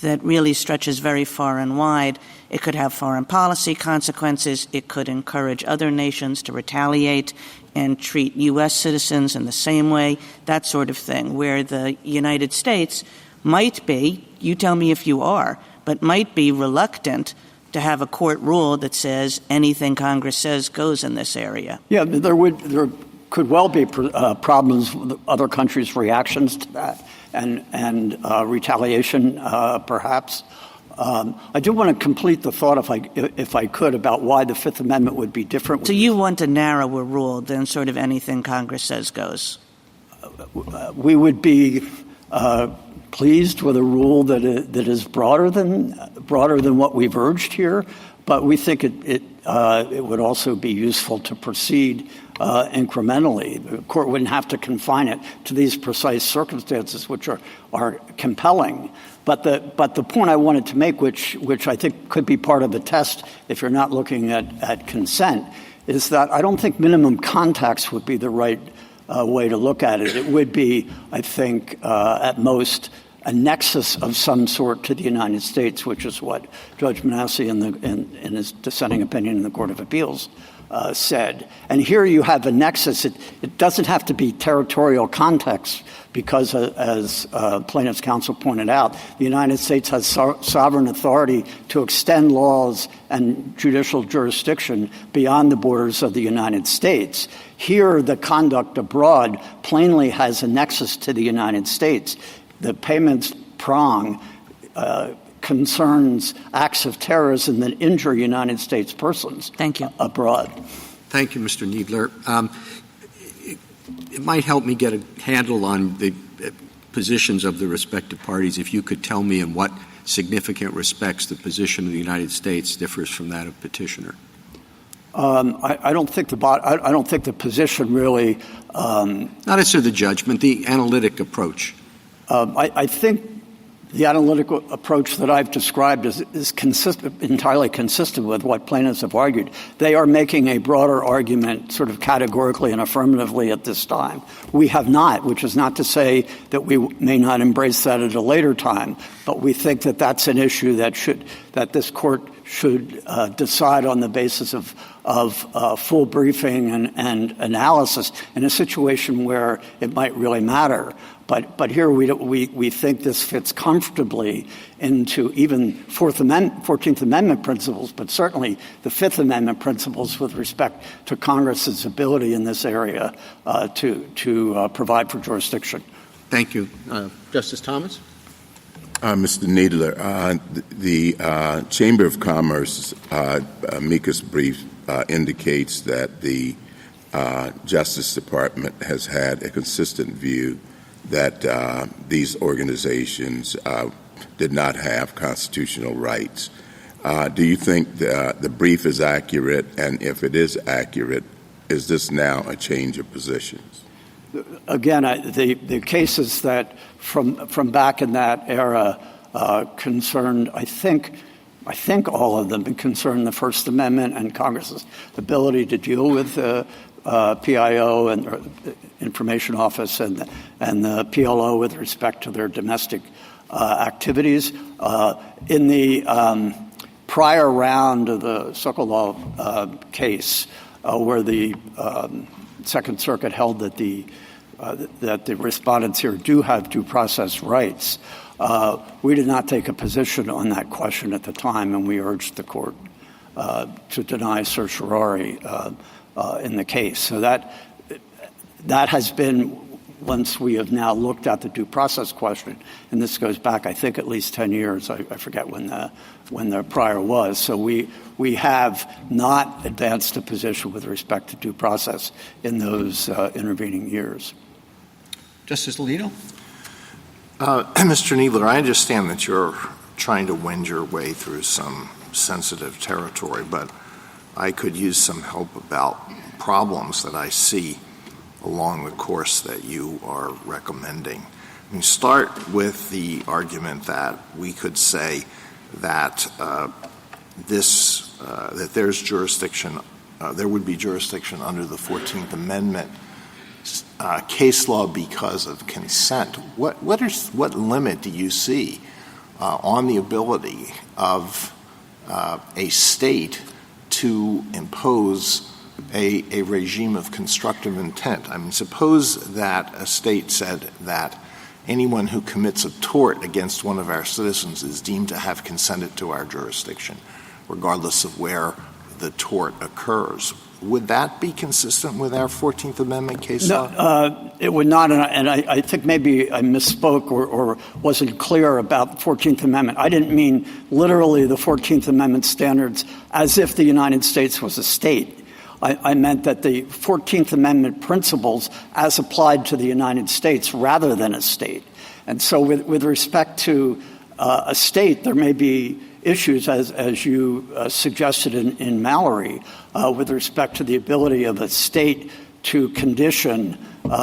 that really stretches very far and wide, it could have foreign policy consequences. It could encourage other nations to retaliate and treat U.S. citizens in the same way, that sort of thing, where the United States might be, you tell me if you are, but might be reluctant to have a court rule that says anything Congress says goes in this area. Yeah, there could well be problems with other countries' reactions to that. and retaliation, perhaps. I do want to complete the thought, if I could, about why the Fifth Amendment would be different. So you want a narrower rule than sort of anything Congress says goes? We would be pleased with a rule that is broader than what we've urged here, but we think it would also be useful to proceed incrementally. The court wouldn't have to confine it to these precise circumstances, which are compelling. But the point I wanted to make, which I think could be part of the test if you're not looking at consent, is that I don't think minimum contacts would be the right way to look at it. It would be, I think, at most a nexus of some sort to the United States, which is what Judge Manasseh in his dissenting opinion in the Court of Appeals said. And here you have a nexus. It doesn't have to be territorial context because, as plaintiff's counsel pointed out, the United States has sovereign authority to extend laws and judicial jurisdiction beyond the borders of the United States. Here, the conduct abroad plainly has a nexus to the United States. The payments prong concerns acts of terrorism that injure United States persons abroad. Thank you, Mr. Kneedler. It might help me get a handle on the positions of the respective parties if you could tell me in what significant respects the position of the United States differs from that of petitioner. I don't think the position really. Not as to the judgment, the analytic approach. I think the analytical approach that I've described is entirely consistent with what plaintiffs have argued. They are making a broader argument sort of categorically and affirmatively at this time. We have not, which is not to say that we may not embrace that at a later time, but we think that that's an issue that this court should decide on the basis of full briefing and analysis in a situation where it might really matter. But here we think this fits comfortably into even 14th Amendment principles, but certainly the Fifth Amendment principles with respect to Congress's ability in this area to provide for jurisdiction. Thank you. Justice Thomas? Mr. Kneedler, the Chamber of Commerce amicus brief indicates that the Justice Department has had a consistent view that these organizations did not have constitutional rights. Do you think the brief is accurate? And if it is accurate, is this now a change of positions? Again, the cases that from back in that era concerned, I think all of them concerned the First Amendment and Congress's ability to deal with PIO and the Information Office and the PLO with respect to their domestic activities. In the prior round of the Sokolov case, where the Second Circuit held that the respondents here do have due process rights, we did not take a position on that question at the time, and we urged the court to deny certiorari in the case. So that has been, once we have now looked at the due process question, and this goes back, I think, at least 10 years. I forget when the prior was. So we have not advanced a position with respect to due process in those intervening years. Justice Alito? Mr. Kneedler, I understand that you're trying to wend your way through some sensitive territory, but I could use some help about problems that I see along the course that you are recommending. We start with the argument that we could say that that there's jurisdiction, there would be jurisdiction under the 14th Amendment case law because of consent. What limit do you see on the ability of a state to impose a regime of constructive intent? I mean, suppose that a state said that anyone who commits a tort against one of our citizens is deemed to have consented to our jurisdiction, regardless of where the tort occurs. would that be consistent with our 14th Amendment case law? No, it would not, and I think maybe I misspoke or wasn't clear about the 14th Amendment. I didn't mean literally the 14th Amendment standards as if the United States was a state. I meant that the 14th Amendment principles as applied to the United States rather than a state. And so with respect to a state, there may be issues, as you suggested in Mallory, with respect to the ability of a state to condition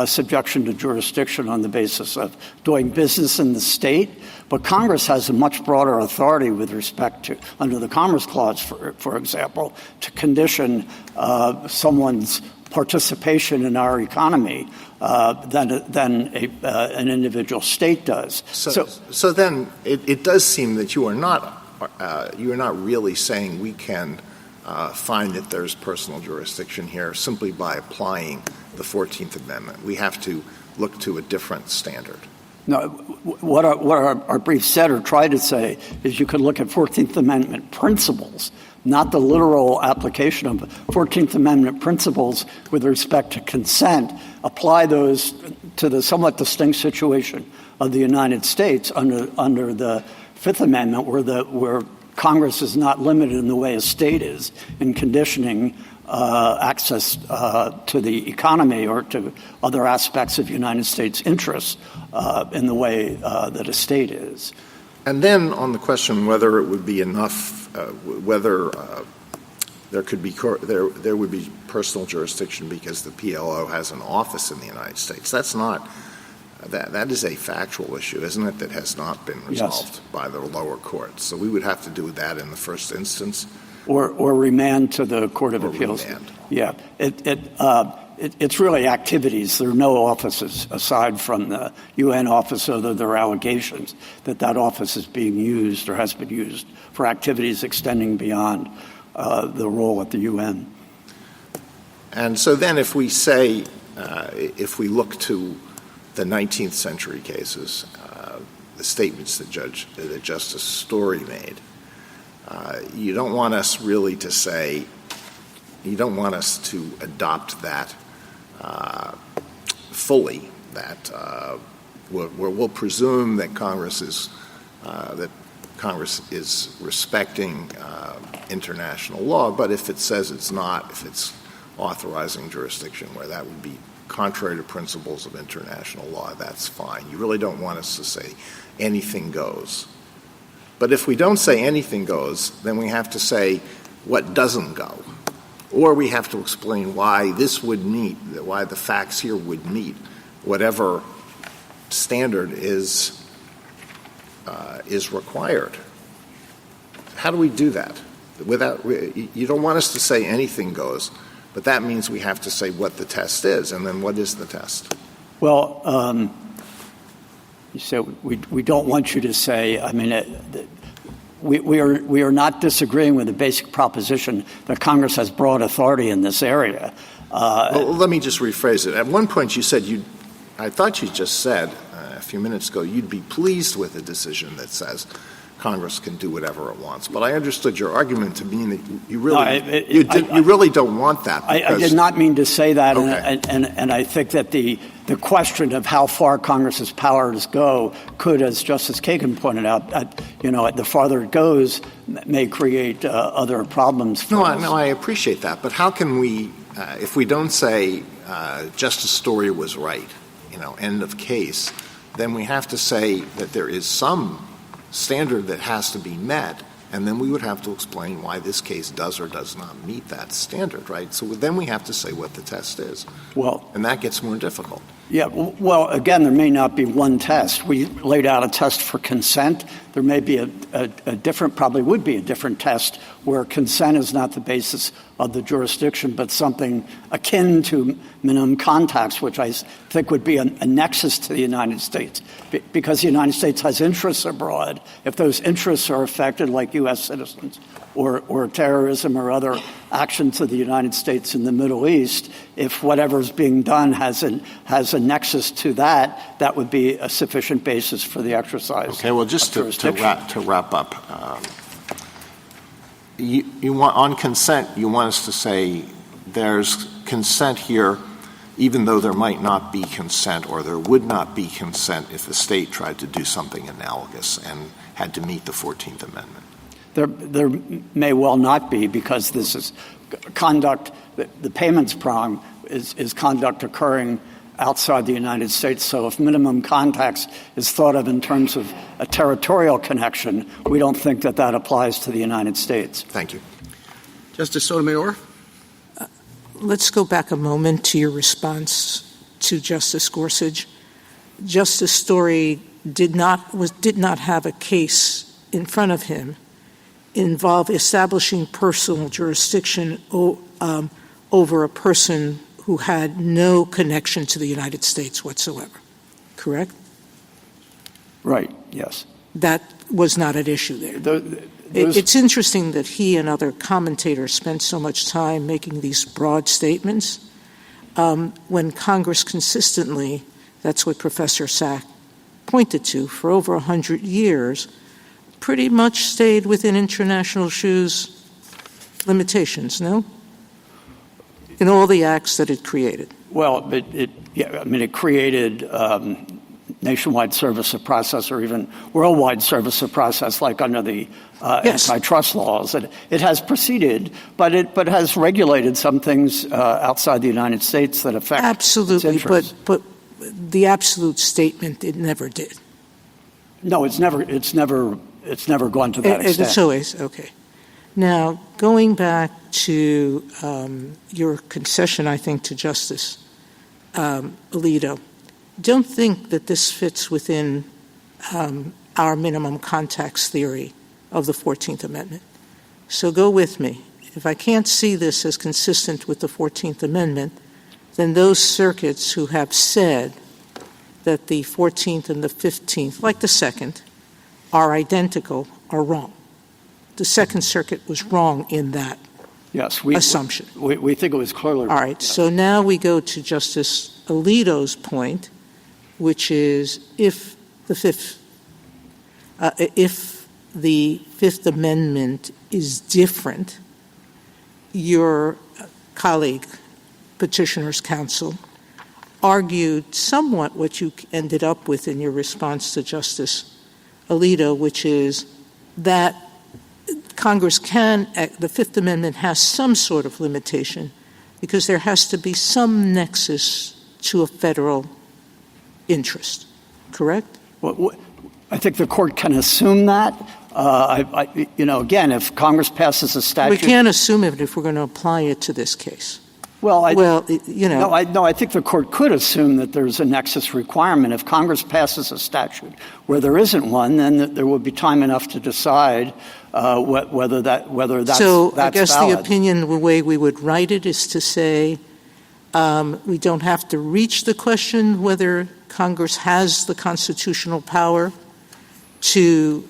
subjection to jurisdiction on the basis of doing business in the state. But Congress has a much broader authority with respect to, under the Commerce Clause, for example, to condition someone's participation in our economy than an individual state does. So then it does seem that you are not really saying we can find that there's personal jurisdiction here simply by applying the 14th Amendment. We have to look to a different standard. No, what our brief said or tried to say is you could look at 14th Amendment principles, not the literal application of 14th Amendment principles with respect to consent, apply those to the somewhat distinct situation of the United States under the Fifth Amendment where Congress is not limited in the way a state is in conditioning access to the economy or to other aspects of United States interests in the way that a state is. And then on the question whether it would be enough, whether there would be personal jurisdiction because the PLO has an office in the United States. That's not that is a factual issue, isn't it? That has not been resolved by the lower courts. So we would have to do that in the first instance. Or remand to the Court of Appeals. Remand. Yeah. It's really activities. There are no offices aside from the UN office, although there are allegations that office is being used or has been used for activities extending beyond the role at the UN. And so then if we say, if we look to the 19th century cases, the statements that Justice Story made, you don't want us really to say, you don't want us to adopt that fully, that we'll presume that Congress is respecting international law, but if it says it's not, if it's authorizing jurisdiction where that would be contrary to principles of international law, that's fine. You really don't want us to say anything goes. But if we don't say anything goes, then we have to say what doesn't go. Or we have to explain why this would meet, why the facts here would meet whatever standard is required. How do we do that? You don't want us to say anything goes, but that means we have to say what the test is, and then what is the test? Well, you said we don't want you to say, I mean, we are not disagreeing with the basic proposition that Congress has broad authority in this area. Well, let me just rephrase it. At one point you said I thought you just said a few minutes ago you'd be pleased with a decision that says Congress can do whatever it wants. But I understood your argument to mean that you really you really don't want that. I did not mean to say that, okay. and I think that the question of how far Congress's powers go could, as Justice Kagan pointed out, the farther it goes may create other problems for us. No, I appreciate that. But how can we, if we don't say Justice Story was right, end of case, then we have to say that there is some standard that has to be met, and then we would have to explain why this case does or does not meet that standard, right? So then we have to say what the test is. And that gets more difficult. Yeah, well, again, there may not be one test. We laid out a test for consent. There may be probably would be a different test where consent is not the basis of the jurisdiction, but something akin to minimum contacts, which I think would be a nexus to the United States. Because the United States has interests abroad, if those interests are affected, like U.S. citizens or terrorism or other actions of the United States in the Middle East, if whatever's being done has a nexus to that would be a sufficient basis for the exercise. Okay, well, just to wrap up, you want on consent, you want us to say there's consent here, even though there might not be consent or there would not be consent if the state tried to do something analogous and had to meet the 14th Amendment? There may well not be, because this is conduct, the payments prong is conduct occurring outside the United States. So if minimum contacts is thought of in terms of a territorial connection, we don't think that that applies to the United States. Thank you. Justice Sotomayor? Let's go back a moment to your response to Justice Gorsuch. Justice Story did not have a case in front of him involve establishing personal jurisdiction over a person who had no connection to the United States whatsoever. Correct? Right, yes. That was not at issue there. It's interesting that he and other commentators spent so much time making these broad statements when Congress consistently, that's what Professor Sack pointed to, for over 100 years, pretty much stayed within international shoes limitations, no? In all the acts that it created. Well, it created nationwide service of process or even worldwide service of process, like under the antitrust laws. It has proceeded, but has regulated some things outside the United States that affect absolutely, its interests. But the absolute statement, it never did. No, it's never gone to that extent. It's always okay. Now, going back to your concession, I think, to Justice Alito, don't think that this fits within our minimum contacts theory of the 14th Amendment. So go with me. If I can't see this as consistent with the 14th Amendment, then those circuits who have said that the 14th and the 15th, like the 2nd, are identical are wrong. The Second Circuit was wrong in that assumption. We think it was clearly wrong. All right, so now we go to Justice Alito's point, which is if the Fifth Amendment is different, your colleague, Petitioner's Counsel, argued somewhat what you ended up with in your response to Justice Alito, which is that Congress the Fifth Amendment has some sort of limitation because there has to be some nexus to a federal interest, correct? Well, I think the court can assume that. Again, if Congress passes a statute... We can't assume it if we're going to apply it to this case. No, I think the court could assume that there's a nexus requirement. If Congress passes a statute where there isn't one, then there will be time enough to decide whether that's So that's I guess valid. the opinion, the way we would write it is to say we don't have to reach the question whether Congress has the constitutional power to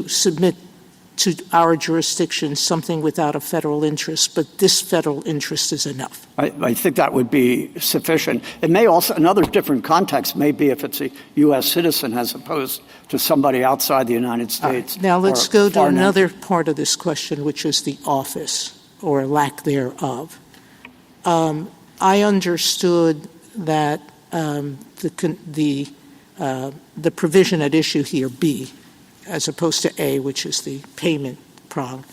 submit to our jurisdiction something without a federal interest, but this federal interest is enough. I think that would be sufficient. It may also, another different context may be if it's a U.S. citizen as opposed to somebody outside the United States. Right. Now let's go to another part of this question, which is the office or lack thereof. I understood that the provision at issue here, B, as opposed to A, which is the payment prong,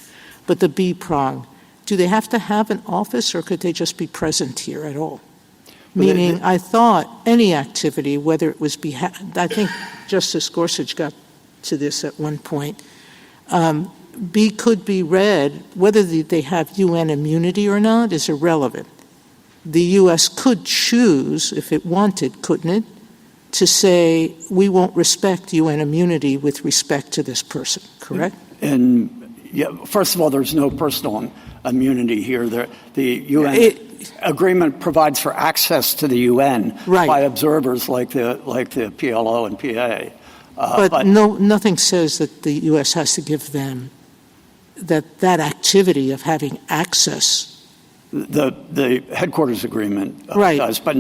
but the B prong, do they have to have an office or could they just be present here at all? Meaning, I thought any activity, whether it was I think Justice Gorsuch got to this at one point, B could be read, whether they have UN immunity or not is irrelevant. The U.S. could choose, if it wanted, couldn't it, to say we won't respect UN immunity with respect to this person, correct? And first of all, there's no personal immunity here. The UN agreement provides for access to the UN by observers like the PLO and PA. But nothing says that the U.S. has to give them that activity of having access. The headquarters agreement does, but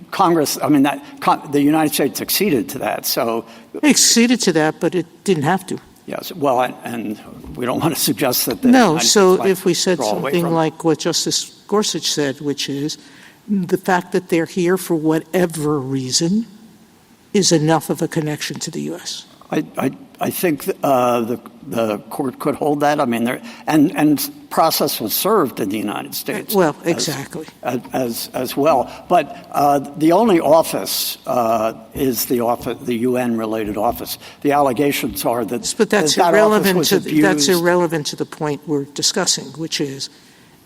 Congress. I mean, the United States acceded to that. So it acceded to that, but it didn't have to. Yes. Well, and we don't want to suggest that the No, United so States might if we said draw away something from- like what Justice Gorsuch said, which is the fact that they're here for whatever reason is enough of a connection to the U.S. I think the court could hold that. I mean, and process was served in the United States. Well, exactly. As well. But the only office is the UN-related office. The allegations are that But that's that irrelevant office to was abused. that's irrelevant to the point we're discussing, which is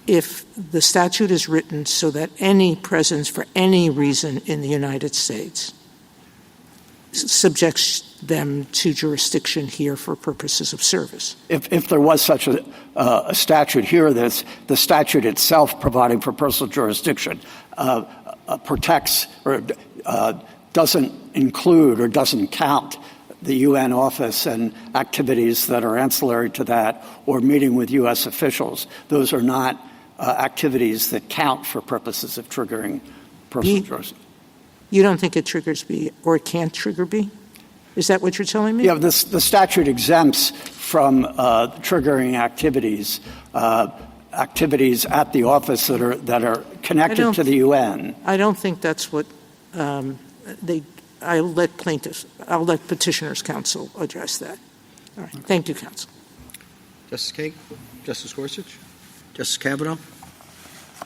if the statute is written so that any presence for any reason in the United States subjects them to jurisdiction here for purposes of service. If there was such a statute here, the statute itself providing for personal jurisdiction protects or doesn't include or doesn't count the UN office and activities that are ancillary to that or meeting with U.S. officials. Those are not activities that count for purposes of triggering personal jurisdiction. You don't think it triggers B or it can't trigger B? Is that what you're telling me? Yeah, the statute exempts from triggering activities at the office that are connected to the UN. I don't think that's what I'll let petitioners' counsel address that. All right. Thank you, counsel. Justice Kagan? Justice Gorsuch? Justice Kavanaugh?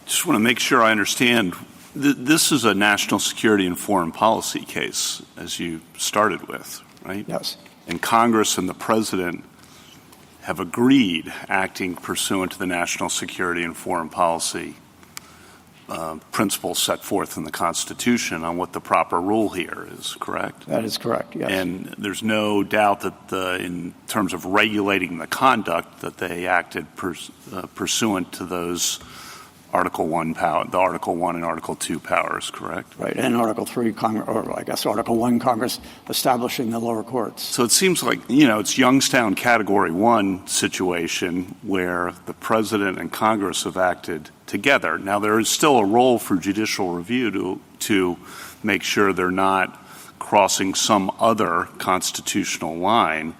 Just want to make sure I understand. This is a national security and foreign policy case, as you started with, right? Yes. And Congress and the President have agreed, acting pursuant to the national security and foreign policy principles set forth in the Constitution on what the proper rule here is, correct? That is correct, yes. And there's no doubt that in terms of regulating the conduct that they acted pursuant to those Article 1 the Article 1 and Article 2 powers, correct? Right, and Article 3, or I guess Article 1, Congress establishing the lower courts. So it seems like, it's Youngstown Category 1 situation where the President and Congress have acted together. Now, there is still a role for judicial review to make sure they're not crossing some other constitutional line,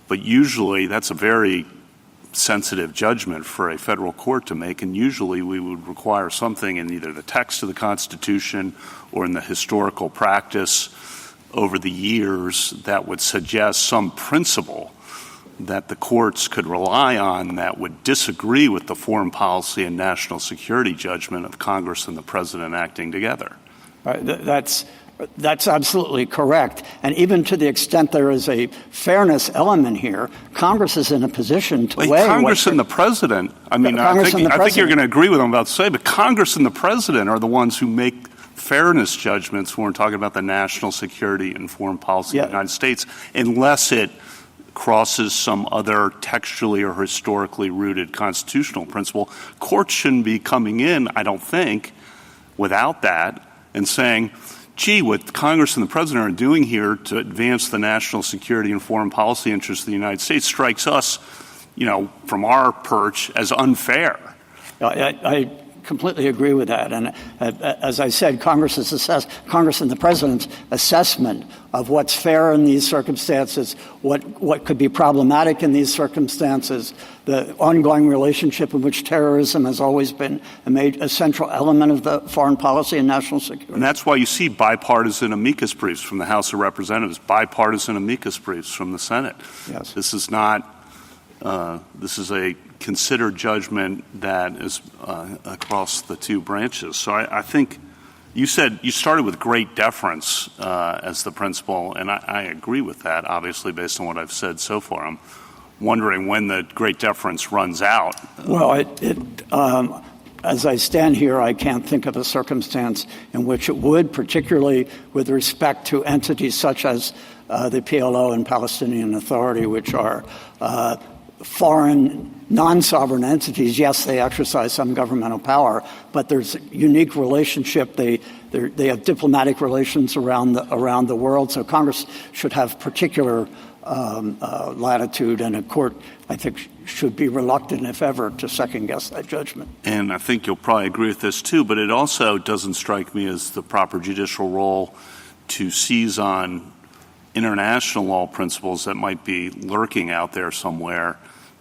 but usually that's a very sensitive judgment for a federal court to make, and usually we would require something in either the text of the Constitution or in the historical practice over the years that would suggest some principle that the courts could rely on that would disagree with the foreign policy and national security judgment of Congress and the President acting together. That's absolutely correct. And even to the extent there is a fairness element here, Congress is in a position to weigh Congress and the President, I think you're going to agree with what I'm about to say, but Congress and the President are the ones who make fairness judgments when we're talking about the national security and foreign policy of the United States, unless it crosses some other textually or historically rooted constitutional principle. Courts shouldn't be coming in, I don't think, without that and saying, gee, what Congress and the President are doing here to advance the national security and foreign policy interests of the United States strikes us, from our perch as unfair. I completely agree with that. And as I said, Congress and the President's assessment of what's fair in these circumstances, what could be problematic in these circumstances, the ongoing relationship in which terrorism has always been a central element of the foreign policy and national security. And that's why you see bipartisan amicus briefs from the House of Representatives, bipartisan amicus briefs from the Senate. Yes. This is not this is a considered judgment that is across the two branches. So I think you said you started with great deference as the principle, and I agree with that, obviously, based on what I've said so far. I'm wondering when the great deference runs out. Well, as I stand here, I can't think of a circumstance in which it would, particularly with respect to entities such as the PLO and Palestinian Authority, which are foreign, non-sovereign entities. Yes, they exercise some governmental power, but there's a unique relationship. They have diplomatic relations around the world. So Congress should have particular latitude, and a court, I think, should be reluctant, if ever, to second-guess that judgment. And I think you'll probably agree with this, too, but it also doesn't strike me as the proper judicial role to seize on international law principles that might be lurking out there somewhere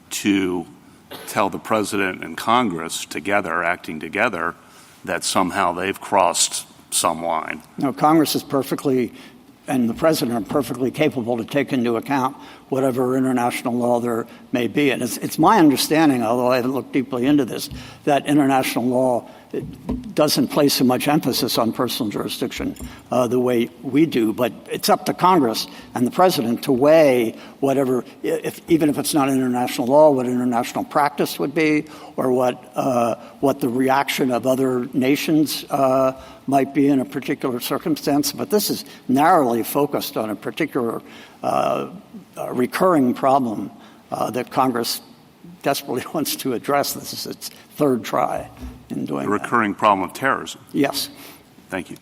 to tell the president and Congress together, acting together, that somehow they've crossed some line? No, Congress is perfectly, and the president are perfectly capable to take into account whatever international law there may be. And it's my understanding, although I haven't looked deeply into this, that international law doesn't place so much emphasis on personal jurisdiction the way we do. But it's up to Congress and the president to weigh whatever, even if it's not international law, what international practice would be, or what the reaction of other nations might be in a particular circumstance. But this is narrowly focused on a particular recurring problem that Congress desperately wants to address. This is its third try in doing the recurring problem of terrorism. Yes. Thank you.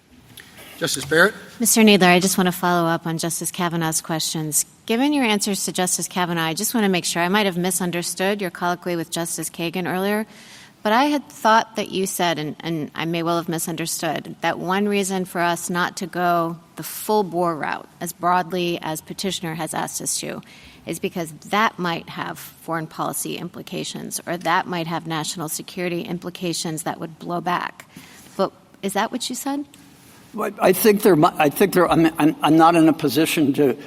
Justice Barrett? Mr. Kneedler, I just want to follow up on Justice Kavanaugh's questions. Given your answers to Justice Kavanaugh, I just want to make sure. I might have misunderstood your colloquy with Justice Kagan earlier, but I had thought that you said, and I may well have misunderstood, that one reason for us not to go the full bore route as broadly as petitioner has asked us to is because that might have foreign policy implications, or that might have national security implications that would blow back. But is that what you said? I think there. I'm not in a position to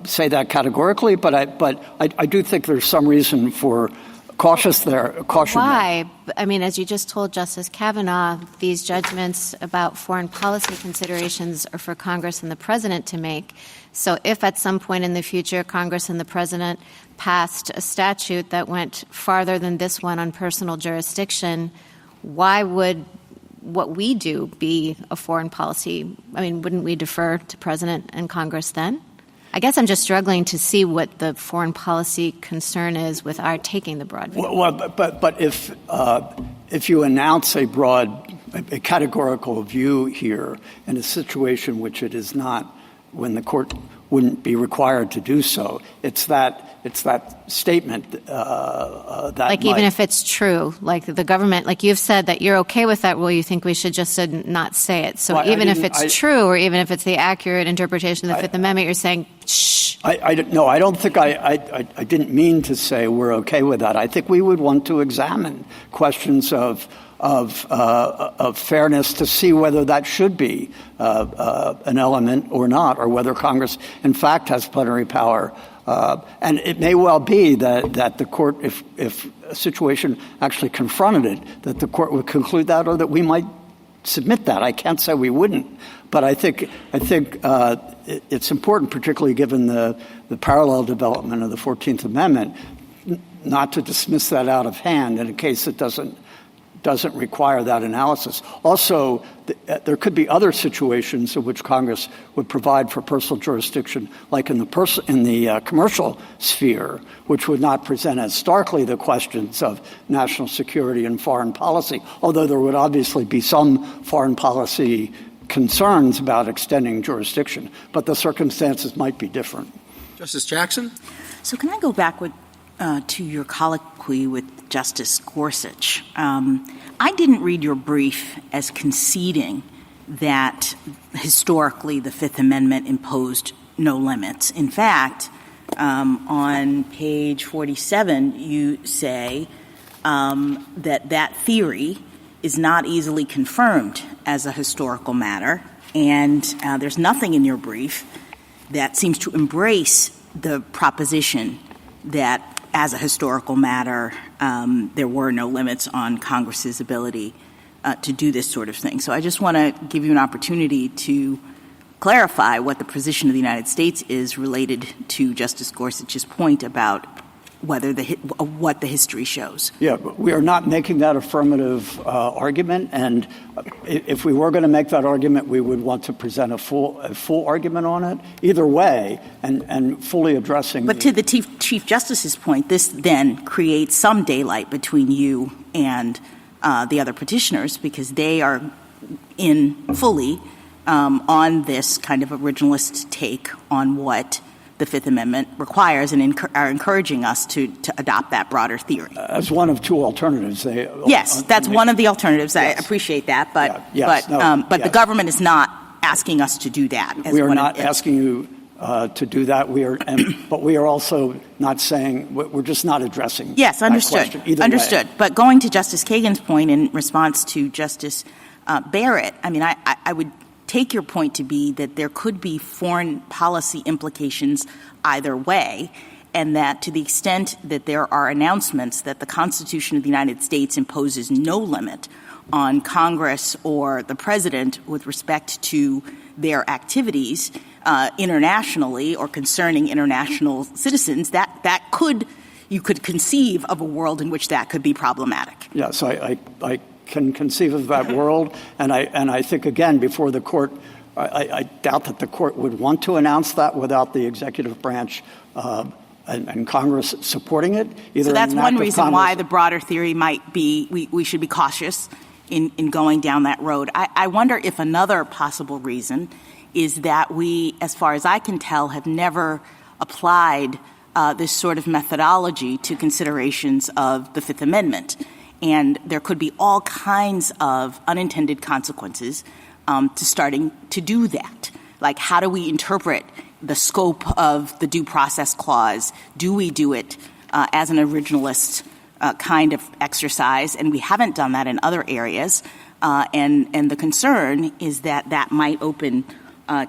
say that categorically, but I do think there's some reason for caution there. Why? I mean, as you just told Justice Kavanaugh, these judgments about foreign policy considerations are for Congress and the president to make. So if at some point in the future Congress and the president passed a statute that went farther than this one on personal jurisdiction, why would what we do be a foreign policy? I mean, wouldn't we defer to president and Congress then? I guess I'm just struggling to see what the foreign policy concern is with our taking the broad view. Well, but if you announce a categorical view here in a situation which it is not, when the court wouldn't be required to do so, it's that statement that like even if it's true, like the government, like you've said that you're okay with that rule, you think we should just not say it. So even if it's true, or even if it's the accurate interpretation of the Fifth Amendment, you're saying, shh. No, I don't think I didn't mean to say we're okay with that. I think we would want to examine questions of fairness to see whether that should be an element or not, or whether Congress, in fact, has plenary power. And it may well be that the court, if a situation actually confronted it, that the court would conclude that, or that we might submit that. I can't say we wouldn't, but I think it's important, particularly given the parallel development of the 14th Amendment, not to dismiss that out of hand in a case that doesn't require that analysis. Also, there could be other situations in which Congress would provide for personal jurisdiction, like in the commercial sphere, which would not present as starkly the questions of national security and foreign policy, although there would obviously be some foreign policy concerns about extending jurisdiction. But the circumstances might be different. Justice Jackson? So can I go back to your colloquy with Justice Gorsuch? I didn't read your brief as conceding that historically the Fifth Amendment imposed no limits. In fact, on page 47, you say that theory is not easily confirmed as a historical matter, and there's nothing in your brief that seems to embrace the proposition that as a historical matter, there were no limits on Congress's ability to do this sort of thing. So I just want to give you an opportunity to clarify what the position of the United States is related to Justice Gorsuch's point about whether what the history shows. Yeah, but we are not making that affirmative argument, and if we were going to make that argument, we would want to present a full argument on it. Either way, and fully addressing. But to the Chief Justice's point, this then creates some daylight between you and the other petitioners, because they are in fully on this kind of originalist take on what the Fifth Amendment requires, and are encouraging us to adopt that broader theory. As one of two alternatives. Yes, that's one of the alternatives. Yes. I appreciate that, but the government is not asking us to do that. We are not asking you to do that. But we are also not saying we're just not addressing. Yes, understood. Understood. But going to Justice Kagan's point in response to Justice Barrett, I mean, I would take your point to be that there could be foreign policy implications either way, and that to the extent that there are announcements that the Constitution of the United States imposes no limit on Congress or the president with respect to their activities internationally or concerning international citizens, that you could conceive of a world in which that could be problematic. Yes, I can conceive of that world, and I think, again, before the court, I doubt that the court would want to announce that without the executive branch and Congress supporting it. So that's one reason why the broader theory might be we should be cautious in going down that road. I wonder if another possible reason is that we, as far as I can tell, have never applied this sort of methodology to considerations of the Fifth Amendment. And there could be all kinds of unintended consequences to starting to do that. Like, how do we interpret the scope of the Due Process Clause? Do we do it as an originalist kind of exercise? And we haven't done that in other areas. And the concern is that that might open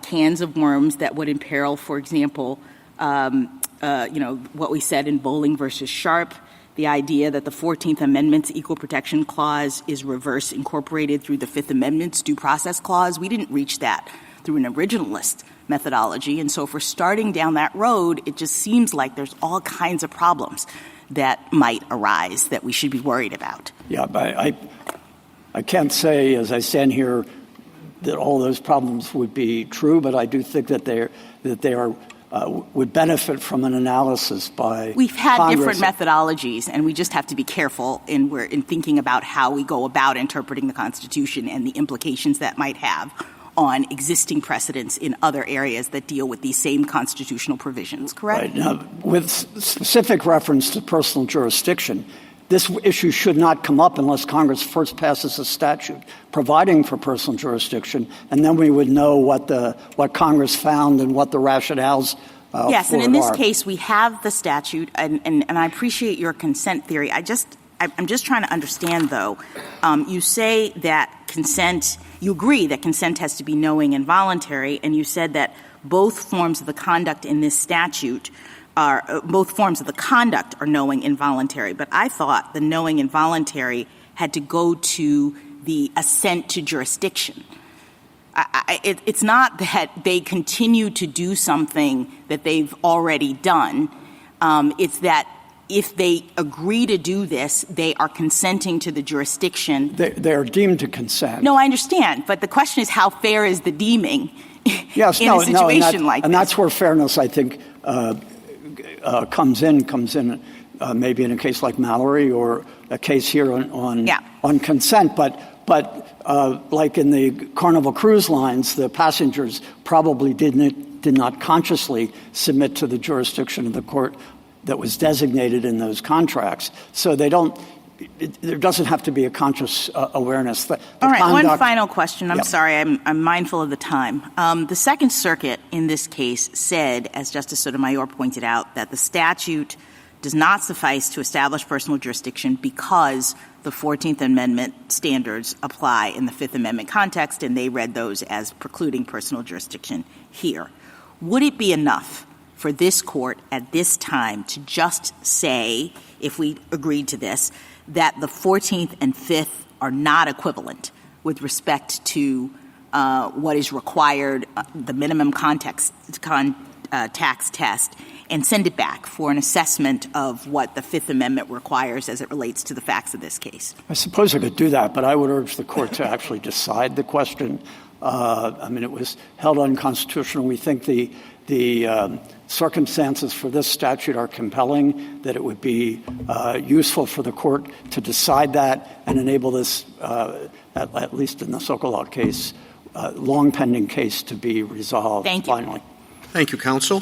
cans of worms that would imperil, for example, what we said in Bowling versus Sharp, the idea that the 14th Amendment's Equal Protection Clause is reverse incorporated through the Fifth Amendment's Due Process Clause. We didn't reach that through an originalist methodology. And so if we're starting down that road, it just seems like there's all kinds of problems that might arise that we should be worried about. Yeah, but I can't say, as I stand here, that all those problems would be true, but I do think that they are would benefit from an analysis by We've had Congress. different methodologies, and we just have to be careful in thinking about how we go about interpreting the Constitution and the implications that might have on existing precedents in other areas that deal with these same constitutional provisions, correct? Right. Now, with specific reference to personal jurisdiction, this issue should not come up unless Congress first passes a statute providing for personal jurisdiction, and then we would know what Congress found and what the rationales yes, for and in it this are. case, we have the statute, and I appreciate your consent theory. I'm just trying to understand, though. You say that consent, you agree that consent has to be knowing and voluntary, and you said that both forms of the conduct in this statute both forms of the conduct are knowing and voluntary. But I thought the knowing and voluntary had to go to the assent to jurisdiction. It's not that they continue to do something that they've already done. It's that if they agree to do this, they are consenting to the jurisdiction. They are deemed to consent. No, I understand. But the question is, how fair is the deeming yes, in a situation like this? And that's where fairness, I think, comes in maybe in a case like Mallory or a case here on consent. But like in the Carnival Cruise Lines, the passengers probably did not consciously submit to the jurisdiction of the court that was designated in those contracts. So there doesn't have to be a conscious awareness. All right, one final question. I'm sorry, I'm mindful of the time. The Second Circuit in this case said, as Justice Sotomayor pointed out, that the statute does not suffice to establish personal jurisdiction because the 14th Amendment standards apply in the Fifth Amendment context, and they read those as precluding personal jurisdiction here. Would it be enough for this court at this time to just say, if we agreed to this, that the 14th and 5th are not equivalent with respect to what is required, the minimum tax test, and send it back for an assessment of what the Fifth Amendment requires as it relates to the facts of this case? I suppose I could do that, but I would urge the court to actually decide the question. It was held unconstitutional. We think the circumstances for this statute are compelling, that it would be useful for the court to decide that and enable this, at least in the Sokolov case, long pending case to be resolved. Thank you. Finally. Thank you, counsel.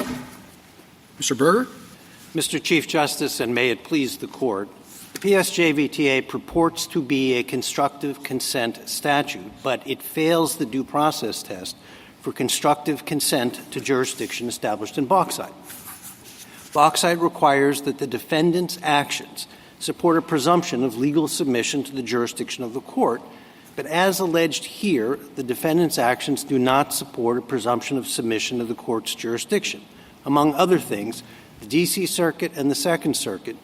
Mr. Berger? Mr. Chief Justice, and may it please the Court, the PSJVTA purports to be a constructive consent statute, but it fails the due process test for constructive consent to jurisdiction established in Bauxite. Bauxite requires that the defendant's actions support a presumption of legal submission to the jurisdiction of the court, but as alleged here, the defendant's actions do not support a presumption of submission to the court's jurisdiction. Among other things, the D.C. Circuit and the Second Circuit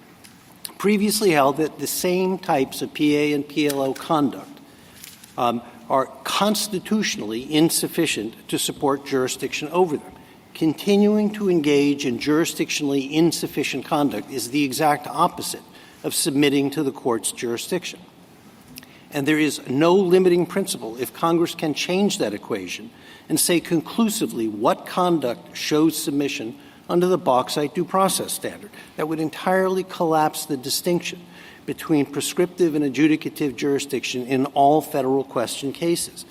previously held that the same types of PA and PLO conduct are constitutionally insufficient to support jurisdiction over them. Continuing to engage in jurisdictionally insufficient conduct is the exact opposite of submitting to the court's jurisdiction. And there is no limiting principle if Congress can change that equation and say conclusively what conduct shows submission under the Bauxite due process standard. That would entirely collapse the distinction between prescriptive and adjudicative jurisdiction in all federal question cases.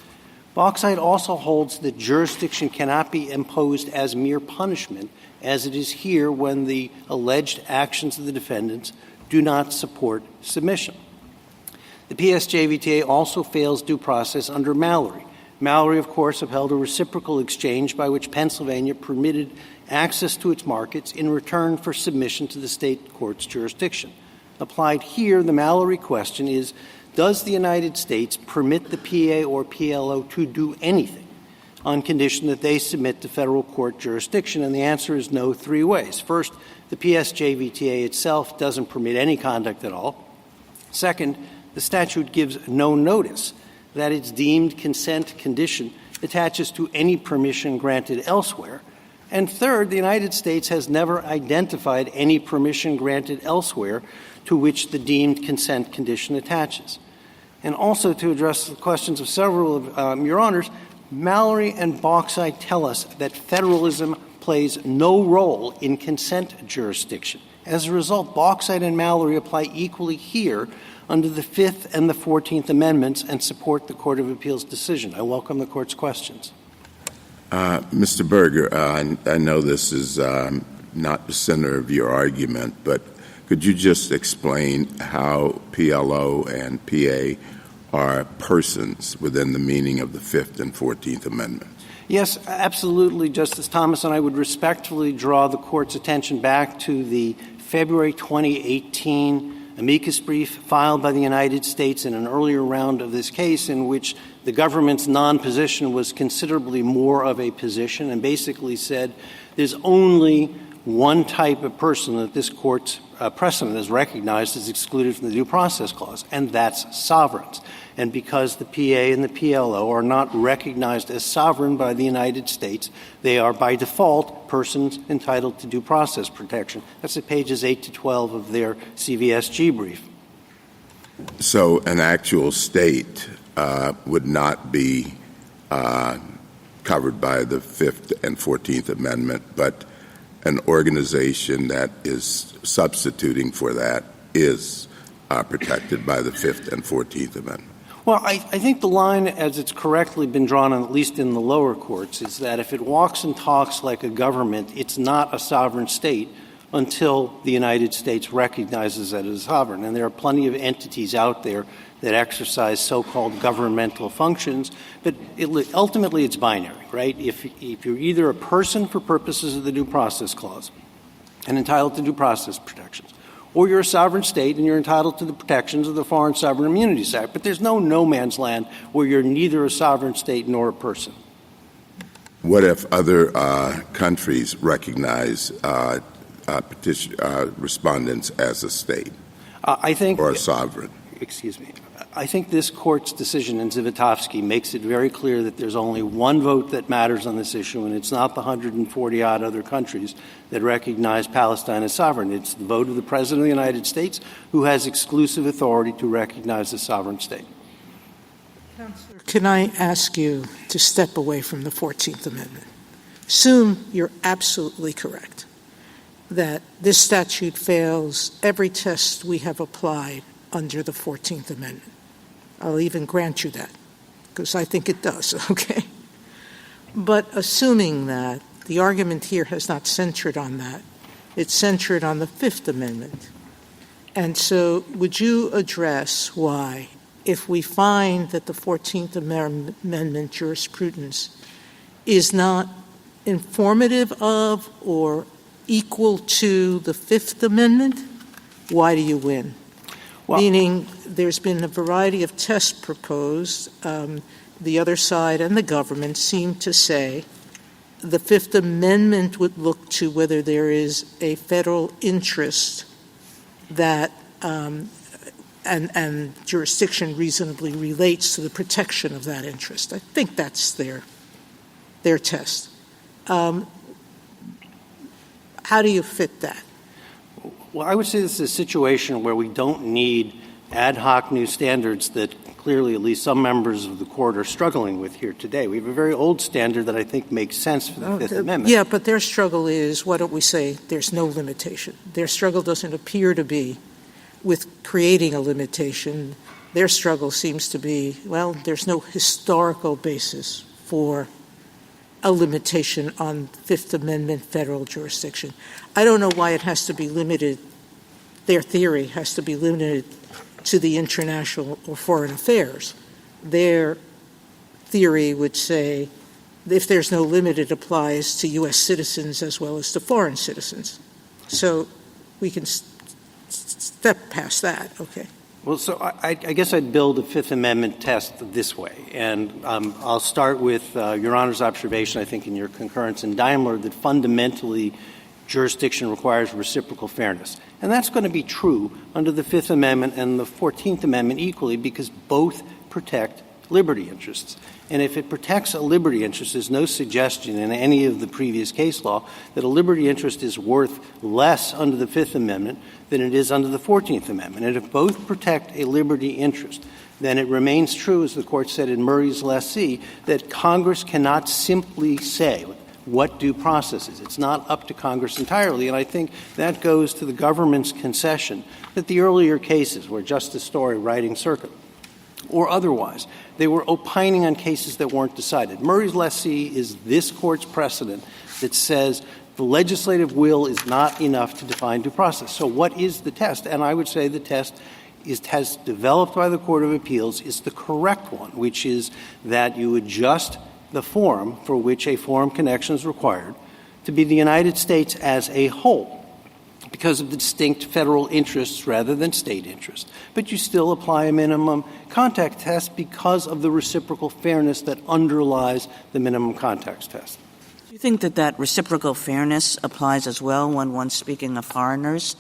Bauxite also holds that jurisdiction cannot be imposed as mere punishment, as it is here when the alleged actions of the defendants do not support submission. The PSJVTA also fails due process under Mallory. Mallory, of course, upheld a reciprocal exchange by which Pennsylvania permitted access to its markets in return for submission to the state court's jurisdiction. Applied here, the Mallory question is, does the United States permit the PA or PLO to do anything on condition that they submit to federal court jurisdiction? And the answer is no, three ways. First, the PSJVTA itself doesn't permit any conduct at all. Second, the statute gives no notice that its deemed consent condition attaches to any permission granted elsewhere. And third, the United States has never identified any permission granted elsewhere to which the deemed consent condition attaches. And also to address the questions of several of your honors, Mallory and Bauxite tell us that federalism plays no role in consent jurisdiction. As a result, Bauxite and Mallory apply equally here under the Fifth and the 14th Amendments and support the Court of Appeals decision. I welcome the Court's questions. Mr. Berger, I know this is not the center of your argument, but could you just explain how PLO and PA are persons within the meaning of the Fifth and 14th Amendments? Yes, absolutely, Justice Thomas, and I would respectfully draw the Court's attention back to the February 2018 amicus brief filed by the United States in an earlier round of this case in which the government's non-position was considerably more of a position and basically said there's only one type of person that this Court's precedent has recognized as excluded from the Due Process Clause, and that's sovereigns. And because the PA and the PLO are not recognized as sovereign by the United States, they are by default persons entitled to due process protection. That's at pages 8 to 12 of their CVSG brief. So an actual state would not be covered by the Fifth and 14th Amendment, but an organization that is substituting for that is protected by the Fifth and 14th Amendment. Well, I think the line, as it's correctly been drawn, at least in the lower courts, is that if it walks and talks like a government, it's not a sovereign state until the United States recognizes that it is sovereign. And there are plenty of entities out there that exercise so-called governmental functions, but ultimately it's binary, right? If you're either a person for purposes of the Due Process Clause and entitled to due process protections, or you're a sovereign state and you're entitled to the protections of the Foreign Sovereign Immunities Act. But there's no man's land where you're neither a sovereign state nor a person. What if other countries recognize respondents as a state or a sovereign? Excuse me. I think this Court's decision in Zivotofsky makes it very clear that there's only one vote that matters on this issue, and it's not the 140-odd other countries that recognize Palestine as sovereign. It's the vote of the President of the United States, who has exclusive authority to recognize the sovereign state. Counselor, can I ask you to step away from the 14th Amendment? Assume you're absolutely correct that this statute fails every test we have applied under the 14th Amendment. I'll even grant you that, because I think it does, okay? But assuming that, the argument here has not centered on that. It's centered on the Fifth Amendment. And so would you address why, if we find that the 14th Amendment jurisprudence is not informative of or equal to the Fifth Amendment, why do you win? Well, meaning there's been a variety of tests proposed. The other side and the government seem to say the Fifth Amendment would look to whether there is a federal interest that and jurisdiction reasonably relates to the protection of that interest. I think that's their test. How do you fit that? Well, I would say this is a situation where we don't need ad hoc new standards that clearly at least some members of the court are struggling with here today. We have a very old standard that I think makes sense for the Fifth Amendment. Yeah, but their struggle is, why don't we say there's no limitation? Their struggle doesn't appear to be with creating a limitation. Their struggle seems to be, well, there's no historical basis for a limitation on Fifth Amendment federal jurisdiction. I don't know why it has to be limited. Their theory has to be limited to the international or foreign affairs. Their theory would say if there's no limit, it applies to U.S. citizens as well as to foreign citizens. So we can step past that. Okay. Well, so I guess I'd build a Fifth Amendment test this way. And I'll start with Your Honor's observation, I think, in your concurrence in Daimler, that fundamentally jurisdiction requires reciprocal fairness. And that's going to be true under the Fifth Amendment and the 14th Amendment equally, because both protect liberty interests. And if it protects a liberty interest, there's no suggestion in any of the previous case law that a liberty interest is worth less under the Fifth Amendment than it is under the 14th Amendment. And if both protect a liberty interest, then it remains true, as the Court said in Murray's lessee, that Congress cannot simply say what due process is. It's not up to Congress entirely, and I think that goes to the government's concession that the earlier cases where Justice Story writing circuit or otherwise, they were opining on cases that weren't decided. Murray's lessee is this Court's precedent that says the legislative will is not enough to define due process. So what is the test? And I would say the test has developed by the Court of Appeals is the correct one, which is that you adjust the forum for which a forum connection is required to be the United States as a whole because of the distinct federal interests rather than state interests. But you still apply a minimum contact test because of the reciprocal fairness that underlies the minimum contact test. Do you think that reciprocal fairness applies as well when one's speaking of foreigners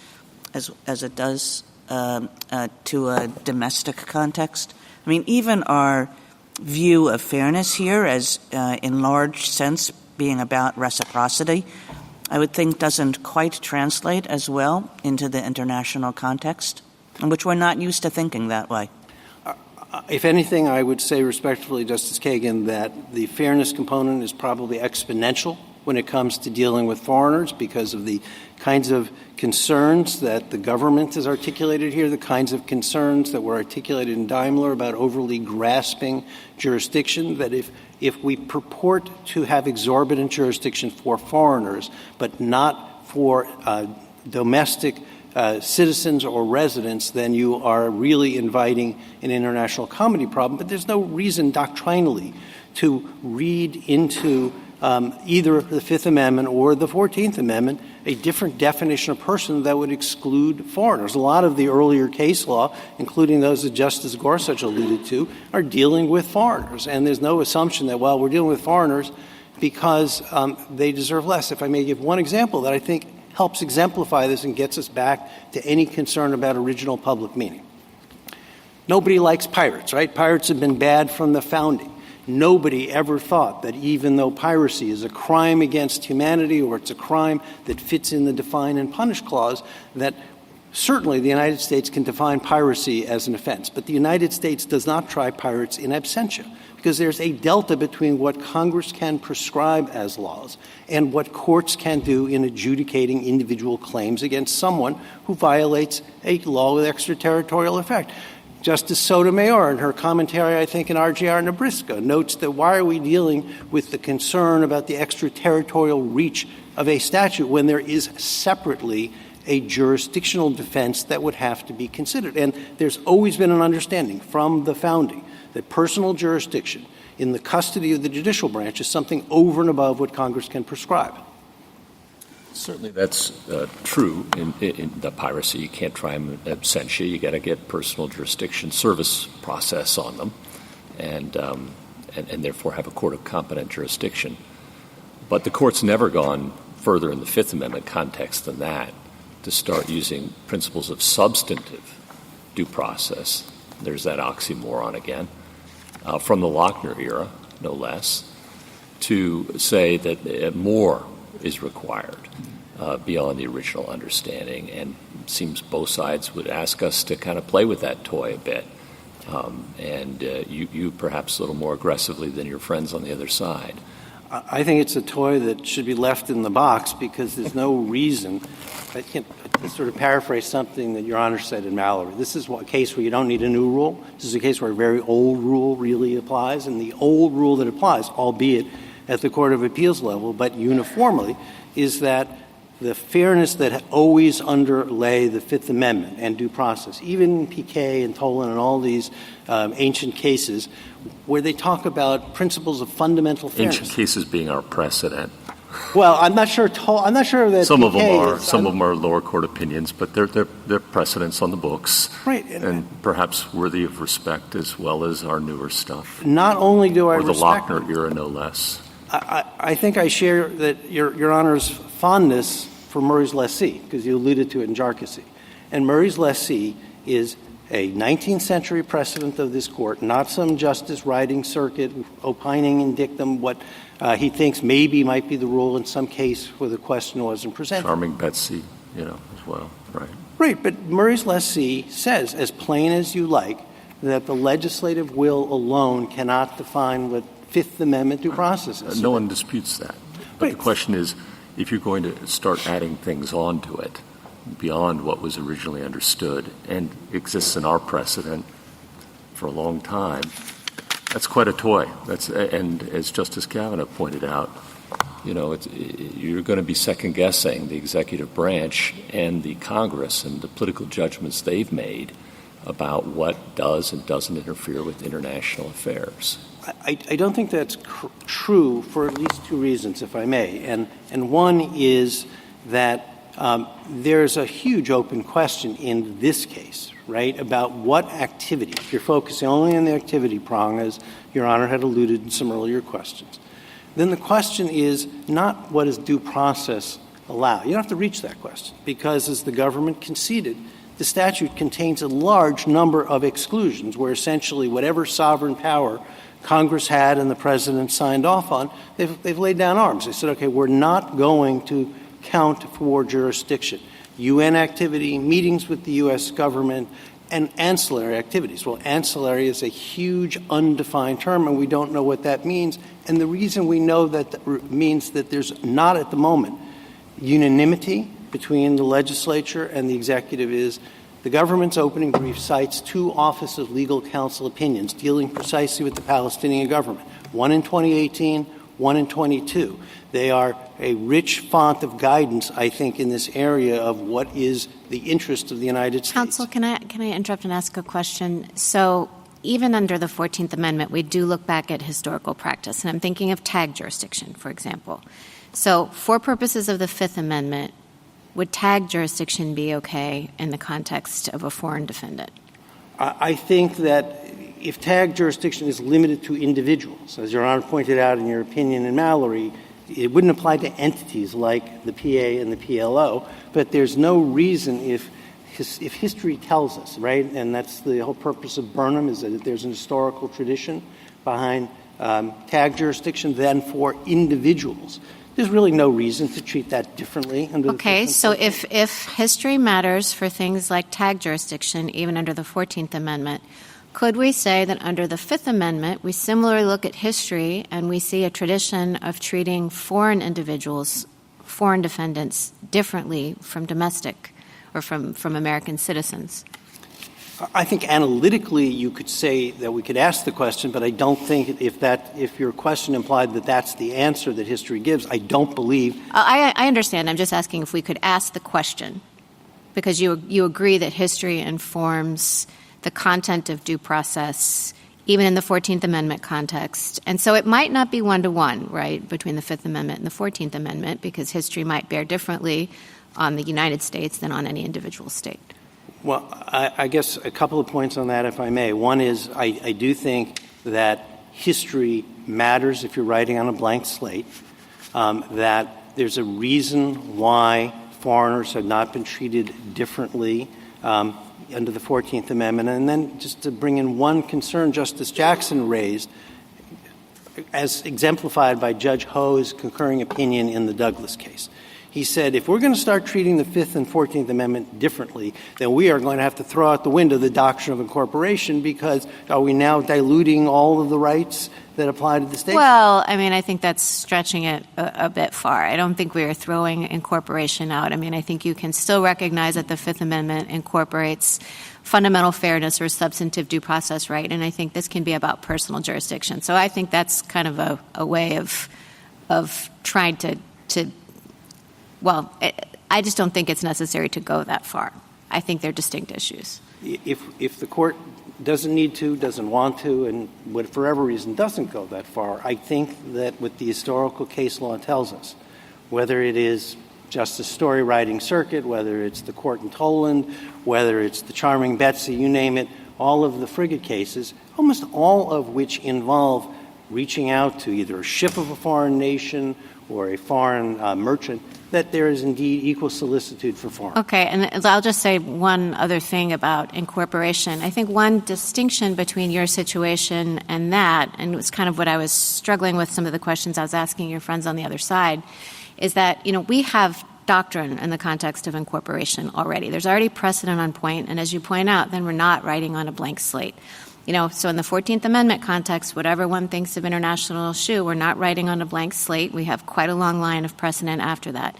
as it does to a domestic context? I mean, even our view of fairness here as in large sense being about reciprocity, I would think doesn't quite translate as well into the international context, in which we're not used to thinking that way. If anything, I would say respectfully, Justice Kagan, that the fairness component is probably exponential when it comes to dealing with foreigners because of the kinds of concerns that the government has articulated here, the kinds of concerns that were articulated in Daimler about overly grasping jurisdiction, that if we purport to have exorbitant jurisdiction for foreigners but not for domestic citizens or residents, then you are really inviting an international comedy problem. But there's no reason doctrinally to read into either the Fifth Amendment or the 14th Amendment a different definition of person that would exclude foreigners. A lot of the earlier case law, including those that Justice Gorsuch alluded to, are dealing with foreigners. And there's no assumption that, well, we're dealing with foreigners because they deserve less. If I may give one example that I think helps exemplify this and gets us back to any concern about original public meaning. Nobody likes pirates, right? Pirates have been bad from the founding. Nobody ever thought that even though piracy is a crime against humanity or it's a crime that fits in the define and punish clause, that certainly the United States can define piracy as an offense. But the United States does not try pirates in absentia because there's a delta between what Congress can prescribe as laws and what courts can do in adjudicating individual claims against someone who violates a law with extraterritorial effect. Justice Sotomayor, in her commentary, I think, in RGR Nabrisco, notes that why are we dealing with the concern about the extraterritorial reach of a statute when there is separately a jurisdictional defense that would have to be considered? And there's always been an understanding from the founding that personal jurisdiction in the custody of the judicial branch is something over and above what Congress can prescribe. Certainly that's true in the piracy. You can't try them in absentia. You got to get personal jurisdiction service process on them and therefore have a court of competent jurisdiction. But the court's never gone further in the Fifth Amendment context than that to start using principles of substantive due process. There's that oxymoron again, from the Lochner era, no less, to say that more is required beyond the original understanding. And it seems both sides would ask us to kind of play with that toy a bit. You perhaps a little more aggressively than your friends on the other side. I think it's a toy that should be left in the box because there's no reason. I can't sort of paraphrase something that Your Honor said in Mallory. This is a case where you don't need a new rule. This is a case where a very old rule really applies, and the old rule that applies, albeit at the Court of Appeals level, but uniformly, is that the fairness that always underlay the Fifth Amendment and due process, even Piquet and Tolan and all these ancient cases, where they talk about principles of fundamental fairness. Ancient cases being our precedent. Well, I'm not sure that some of them are lower court opinions, but they're precedents on the books, right? And perhaps worthy of respect as well as our newer stuff. Not only do I respect the Lochner era, no less. I think I share that Your Honor's fondness for Murray's lessee, because you alluded to it in Jarkissi. And Murray's lessee is a 19th century precedent of this court, not some justice riding circuit opining in dictum what he thinks maybe might be the rule in some case where the question wasn't presented. Charming Betsy, as well, right? Right, but Murray's lessee says, as plain as you like, that the legislative will alone cannot define what Fifth Amendment due process is. No one disputes that. But right. The question is, if you're going to start adding things onto it beyond what was originally understood and exists in our precedent for a long time, that's quite a toy. And as Justice Kavanaugh pointed out, you're going to be second-guessing the executive branch and the Congress and the political judgments they've made about what does and doesn't interfere with international affairs. I don't think that's true for at least two reasons, if I may. And one is that there's a huge open question in this case, right, about what activity. If you're focusing only on the activity prong, as Your Honor had alluded in some earlier questions, then the question is not what does due process allow. You don't have to reach that question because, as the government conceded, the statute contains a large number of exclusions where essentially whatever sovereign power Congress had and the President signed off on, they've laid down arms. They said, okay, we're not going to count for jurisdiction. UN activity, meetings with the U.S. government, and ancillary activities. Well, ancillary is a huge undefined term, and we don't know what that means. And the reason we know that means that there's not at the moment unanimity between the legislature and the executive is the government's opening brief cites two Office of Legal Counsel opinions dealing precisely with the Palestinian government, one in 2018, one in 22. They are a rich font of guidance, I think, in this area of what is the interest of the United States. Counsel, can I interrupt and ask a question? So even under the 14th Amendment, we do look back at historical practice, and I'm thinking of tag jurisdiction, for example. So for purposes of the Fifth Amendment, would tag jurisdiction be okay in the context of a foreign defendant? I think that if tag jurisdiction is limited to individuals, as Your Honor pointed out in your opinion in Mallory, it wouldn't apply to entities like the PA and the PLO, but there's no reason if history tells us, right, and that's the whole purpose of Burnham is that there's an historical tradition behind tag jurisdiction than for individuals. There's really no reason to treat that differently. Okay, so if history matters for things like tag jurisdiction, even under the 14th Amendment, could we say that under the Fifth Amendment, we similarly look at history and we see a tradition of treating foreign individuals, foreign defendants, differently from domestic or from American citizens? I think analytically you could say that we could ask the question, but I don't think if your question implied that that's the answer that history gives, I don't believe. I understand. I'm just asking if we could ask the question, because you agree that history informs the content of due process even in the 14th Amendment context. And so it might not be one-to-one, right, between the Fifth Amendment and the 14th Amendment, because history might bear differently on the United States than on any individual state. Well, I guess a couple of points on that, if I may. One is I do think that history matters if you're writing on a blank slate, that there's a reason why foreigners have not been treated differently under the 14th Amendment. And then just to bring in one concern Justice Jackson raised, as exemplified by Judge Ho's concurring opinion in the Douglas case. He said, if we're going to start treating the Fifth and 14th Amendment differently, then we are going to have to throw out the window the doctrine of incorporation, because are we now diluting all of the rights that apply to the state? Well, I mean, I think that's stretching it a bit far. I don't think we are throwing incorporation out. I mean, I think you can still recognize that the Fifth Amendment incorporates fundamental fairness or substantive due process right, and I think this can be about personal jurisdiction. So I think that's kind of a way of trying to well, I just don't think it's necessary to go that far. I think they're distinct issues. If the court doesn't need to, doesn't want to, and for whatever reason doesn't go that far, I think that what the historical case law tells us, whether it is Justice Story writing circuit, whether it's the court in Toland, whether it's the Charming Betsy, you name it, all of the frigate cases, almost all of which involve reaching out to either a ship of a foreign nation or a foreign merchant, that there is indeed equal solicitude for foreign. Okay, and I'll just say one other thing about incorporation. I think one distinction between your situation and that, and it's kind of what I was struggling with some of the questions I was asking your friends on the other side, is that, we have doctrine in the context of incorporation already. There's already precedent on point, and as you point out, then we're not writing on a blank slate. So in the 14th Amendment context, whatever one thinks of international issue, we're not writing on a blank slate. We have quite a long line of precedent after that.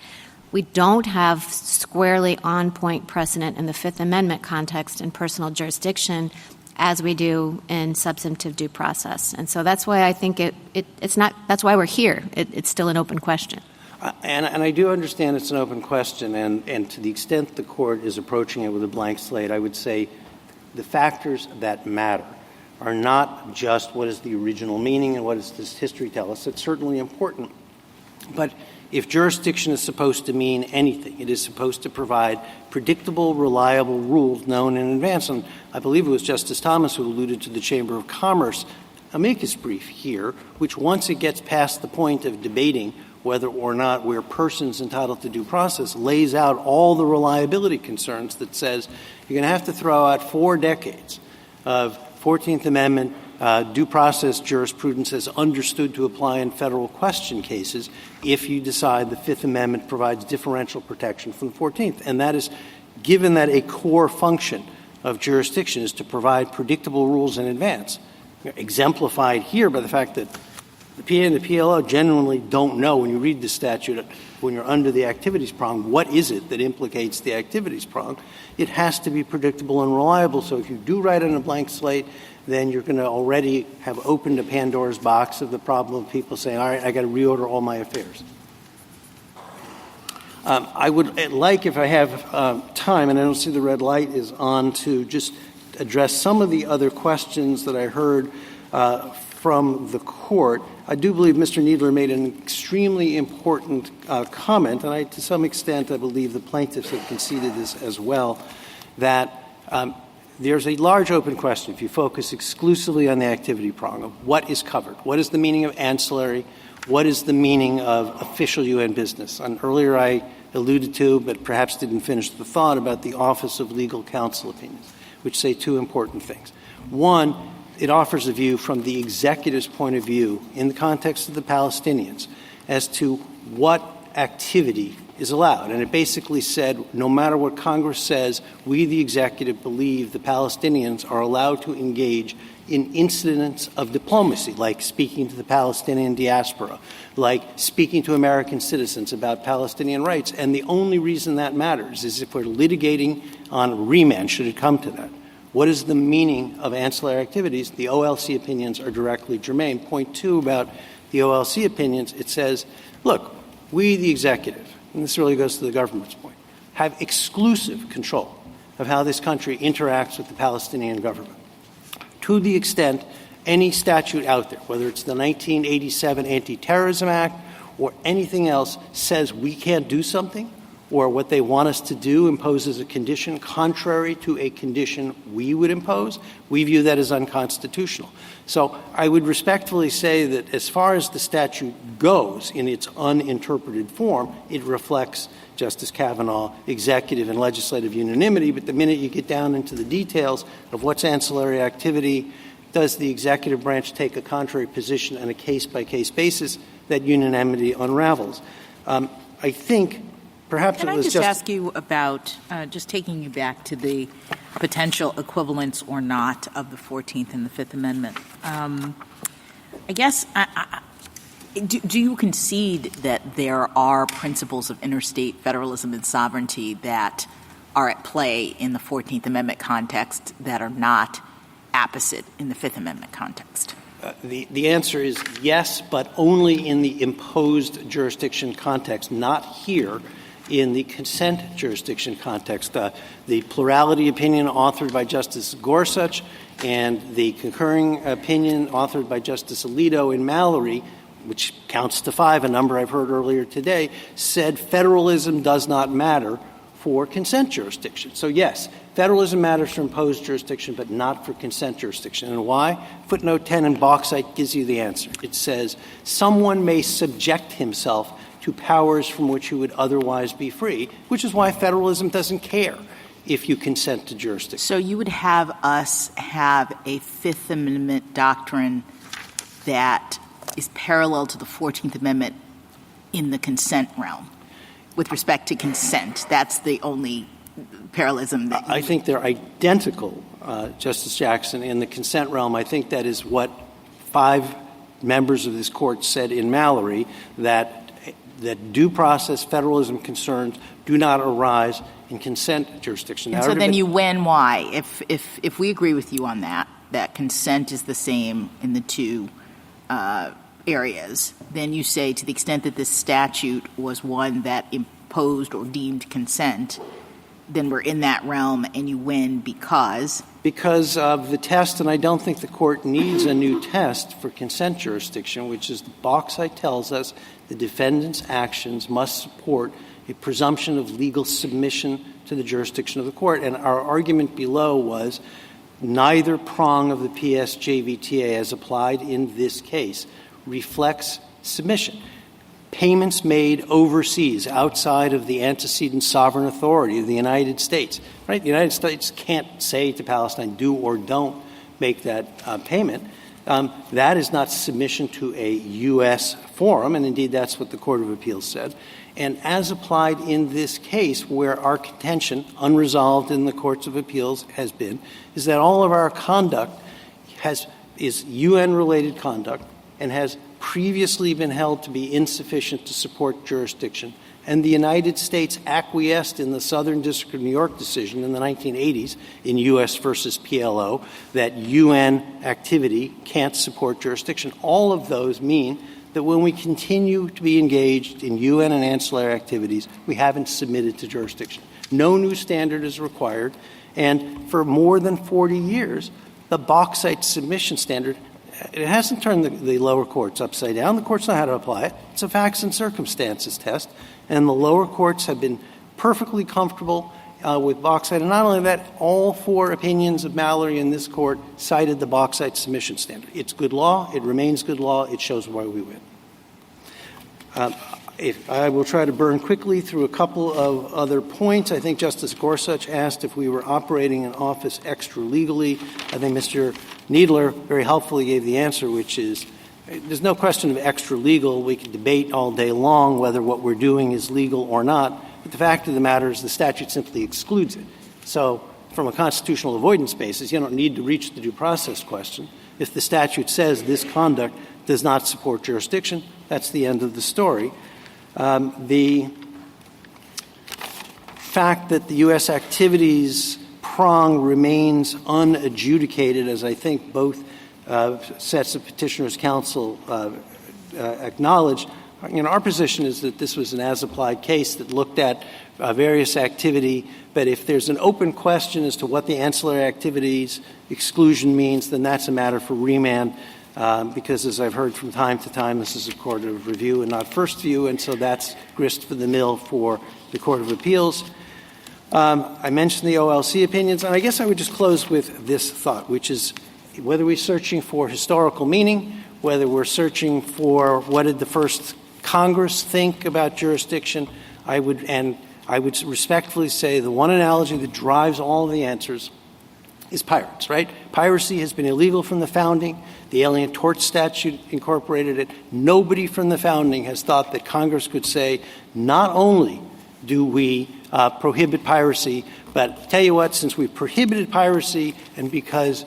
We don't have squarely on-point precedent in the Fifth Amendment context in personal jurisdiction as we do in substantive due process. And so that's why I think it's not – that's why we're here. It's still an open question. And I do understand it's an open question, and to the extent the court is approaching it with a blank slate, I would say the factors that matter are not just what is the original meaning and what does this history tell us. It's certainly important. But if jurisdiction is supposed to mean anything, it is supposed to provide predictable, reliable rules known in advance. And I believe it was Justice Thomas who alluded to the Chamber of Commerce amicus brief here, which once it gets past the point of debating whether or not we're persons entitled to due process, lays out all the reliability concerns that says you're going to have to throw out 4 decades of 14th Amendment due process jurisprudence as understood to apply in federal question cases if you decide the Fifth Amendment provides differential protection from the 14th. And that is, given that a core function of jurisdiction is to provide predictable rules in advance, exemplified here by the fact that the PA and the PLO genuinely don't know when you read the statute, when you're under the activities prong, what is it that implicates the activities prong? It has to be predictable and reliable. So if you do write on a blank slate, then you're going to already have opened a Pandora's box of the problem of people saying, all right, I got to reorder all my affairs. I would like, if I have time, and I don't see the red light is on, to just address some of the other questions that I heard from the court. I do believe Mr. Kneedler made an extremely important comment, and to some extent I believe the plaintiffs have conceded this as well, that there's a large open question if you focus exclusively on the activity prong of what is covered. What is the meaning of ancillary? What is the meaning of official UN business? And earlier I alluded to, but perhaps didn't finish the thought, about the Office of Legal Counsel opinions, which say 2 important things. One, it offers a view from the executive's point of view in the context of the Palestinians as to what activity is allowed. And it basically said, no matter what Congress says, we, the executive, believe the Palestinians are allowed to engage in incidents of diplomacy, like speaking to the Palestinian diaspora, like speaking to American citizens about Palestinian rights. And the only reason that matters is if we're litigating on remand, should it come to that. What is the meaning of ancillary activities? The OLC opinions are directly germane. Point 2 about the OLC opinions, it says, look, we, the executive, and this really goes to the government's point, have exclusive control of how this country interacts with the Palestinian government. To the extent any statute out there, whether it's the 1987 Anti-Terrorism Act or anything else, says we can't do something, or what they want us to do imposes a condition contrary to a condition we would impose, we view that as unconstitutional. So I would respectfully say that as far as the statute goes in its uninterpreted form, it reflects, Justice Kavanaugh, executive and legislative unanimity. But the minute you get down into the details of what's ancillary activity, does the executive branch take a contrary position on a case-by-case basis, that unanimity unravels. I think perhaps Can it I was just ask you about, just taking you back to the potential equivalence or not of the 14th and the Fifth Amendment. I guess, do you concede that there are principles of interstate federalism and sovereignty that are at play in the 14th Amendment context that are not opposite in the Fifth Amendment context? The answer is yes, but only in the imposed jurisdiction context, not here in the consent jurisdiction context. The plurality opinion authored by Justice Gorsuch and the concurring opinion authored by Justice Alito in Mallory, which counts to 5, a number I've heard earlier today, said federalism does not matter for consent jurisdiction. So yes, federalism matters for imposed jurisdiction, but not for consent jurisdiction. And why? Footnote 10 in Bauxite gives you the answer. It says someone may subject himself to powers from which he would otherwise be free, which is why federalism doesn't care if you consent to jurisdiction. So you would have us have a Fifth Amendment doctrine that is parallel to the 14th Amendment in the consent realm with respect to consent. That's the only parallelism that I think they're identical, Justice Jackson, in the consent realm. I think that is what 5 members of this court said in Mallory, that due process federalism concerns do not arise in consent jurisdiction. And so then you win why? If we agree with you on that consent is the same in the two areas, then you say to the extent that this statute was one that imposed or deemed consent, then we're in that realm and you win because? Because of the test, and I don't think the court needs a new test for consent jurisdiction, which is the Bauxite tells us the defendant's actions must support a presumption of legal submission to the jurisdiction of the court. And our argument below was neither prong of the PSJVTA as applied in this case reflects submission. Payments made overseas outside of the antecedent sovereign authority of the United States. Right? The United States can't say to Palestine, do or don't make that payment. That is not submission to a U.S. forum, and indeed that's what the Court of Appeals said. And as applied in this case, where our contention, unresolved in the Courts of Appeals, has been, is that all of our conduct is UN-related conduct and has previously been held to be insufficient to support jurisdiction, and the United States acquiesced in the Southern District of New York decision in the 1980s in U.S. versus PLO that UN activity can't support jurisdiction. All of those mean that when we continue to be engaged in UN and ancillary activities, we haven't submitted to jurisdiction. No new standard is required, and for more than 40 years, the Bauxite submission standard, it hasn't turned the lower courts upside down. The courts know how to apply it. It's a facts and circumstances test, and the lower courts have been perfectly comfortable with Bauxite. And not only that, all 4 opinions of Mallory in this court cited the Bauxite submission standard. It's good law. It remains good law. It shows why we win. I will try to burn quickly through a couple of other points. I think Justice Gorsuch asked if we were operating an office extra-legally. I think Mr. Needler very helpfully gave the answer, which is there's no question of extra-legal. We can debate all day long whether what we're doing is legal or not. But the fact of the matter is the statute simply excludes it. So from a constitutional avoidance basis, you don't need to reach the due process question. If the statute says this conduct does not support jurisdiction, that's the end of the story. The fact that the U.S. activities prong remains unadjudicated, as I think both sets of petitioners' counsel acknowledged, our position is that this was an as-applied case that looked at various activity, but if there's an open question as to what the ancillary activities exclusion means, then that's a matter for remand, because as I've heard from time to time, this is a court of review and not first view, and so that's grist for the mill for the Court of Appeals. I mentioned the OLC opinions, and I guess I would just close with this thought, which is whether we're searching for historical meaning, whether we're searching for what did the first Congress think about jurisdiction, I would respectfully say the one analogy that drives all of the answers is pirates, right? Piracy has been illegal from the founding. The Alien Tort Statute incorporated it. Nobody from the founding has thought that Congress could say, not only do we prohibit piracy, but tell you what, since we've prohibited piracy and because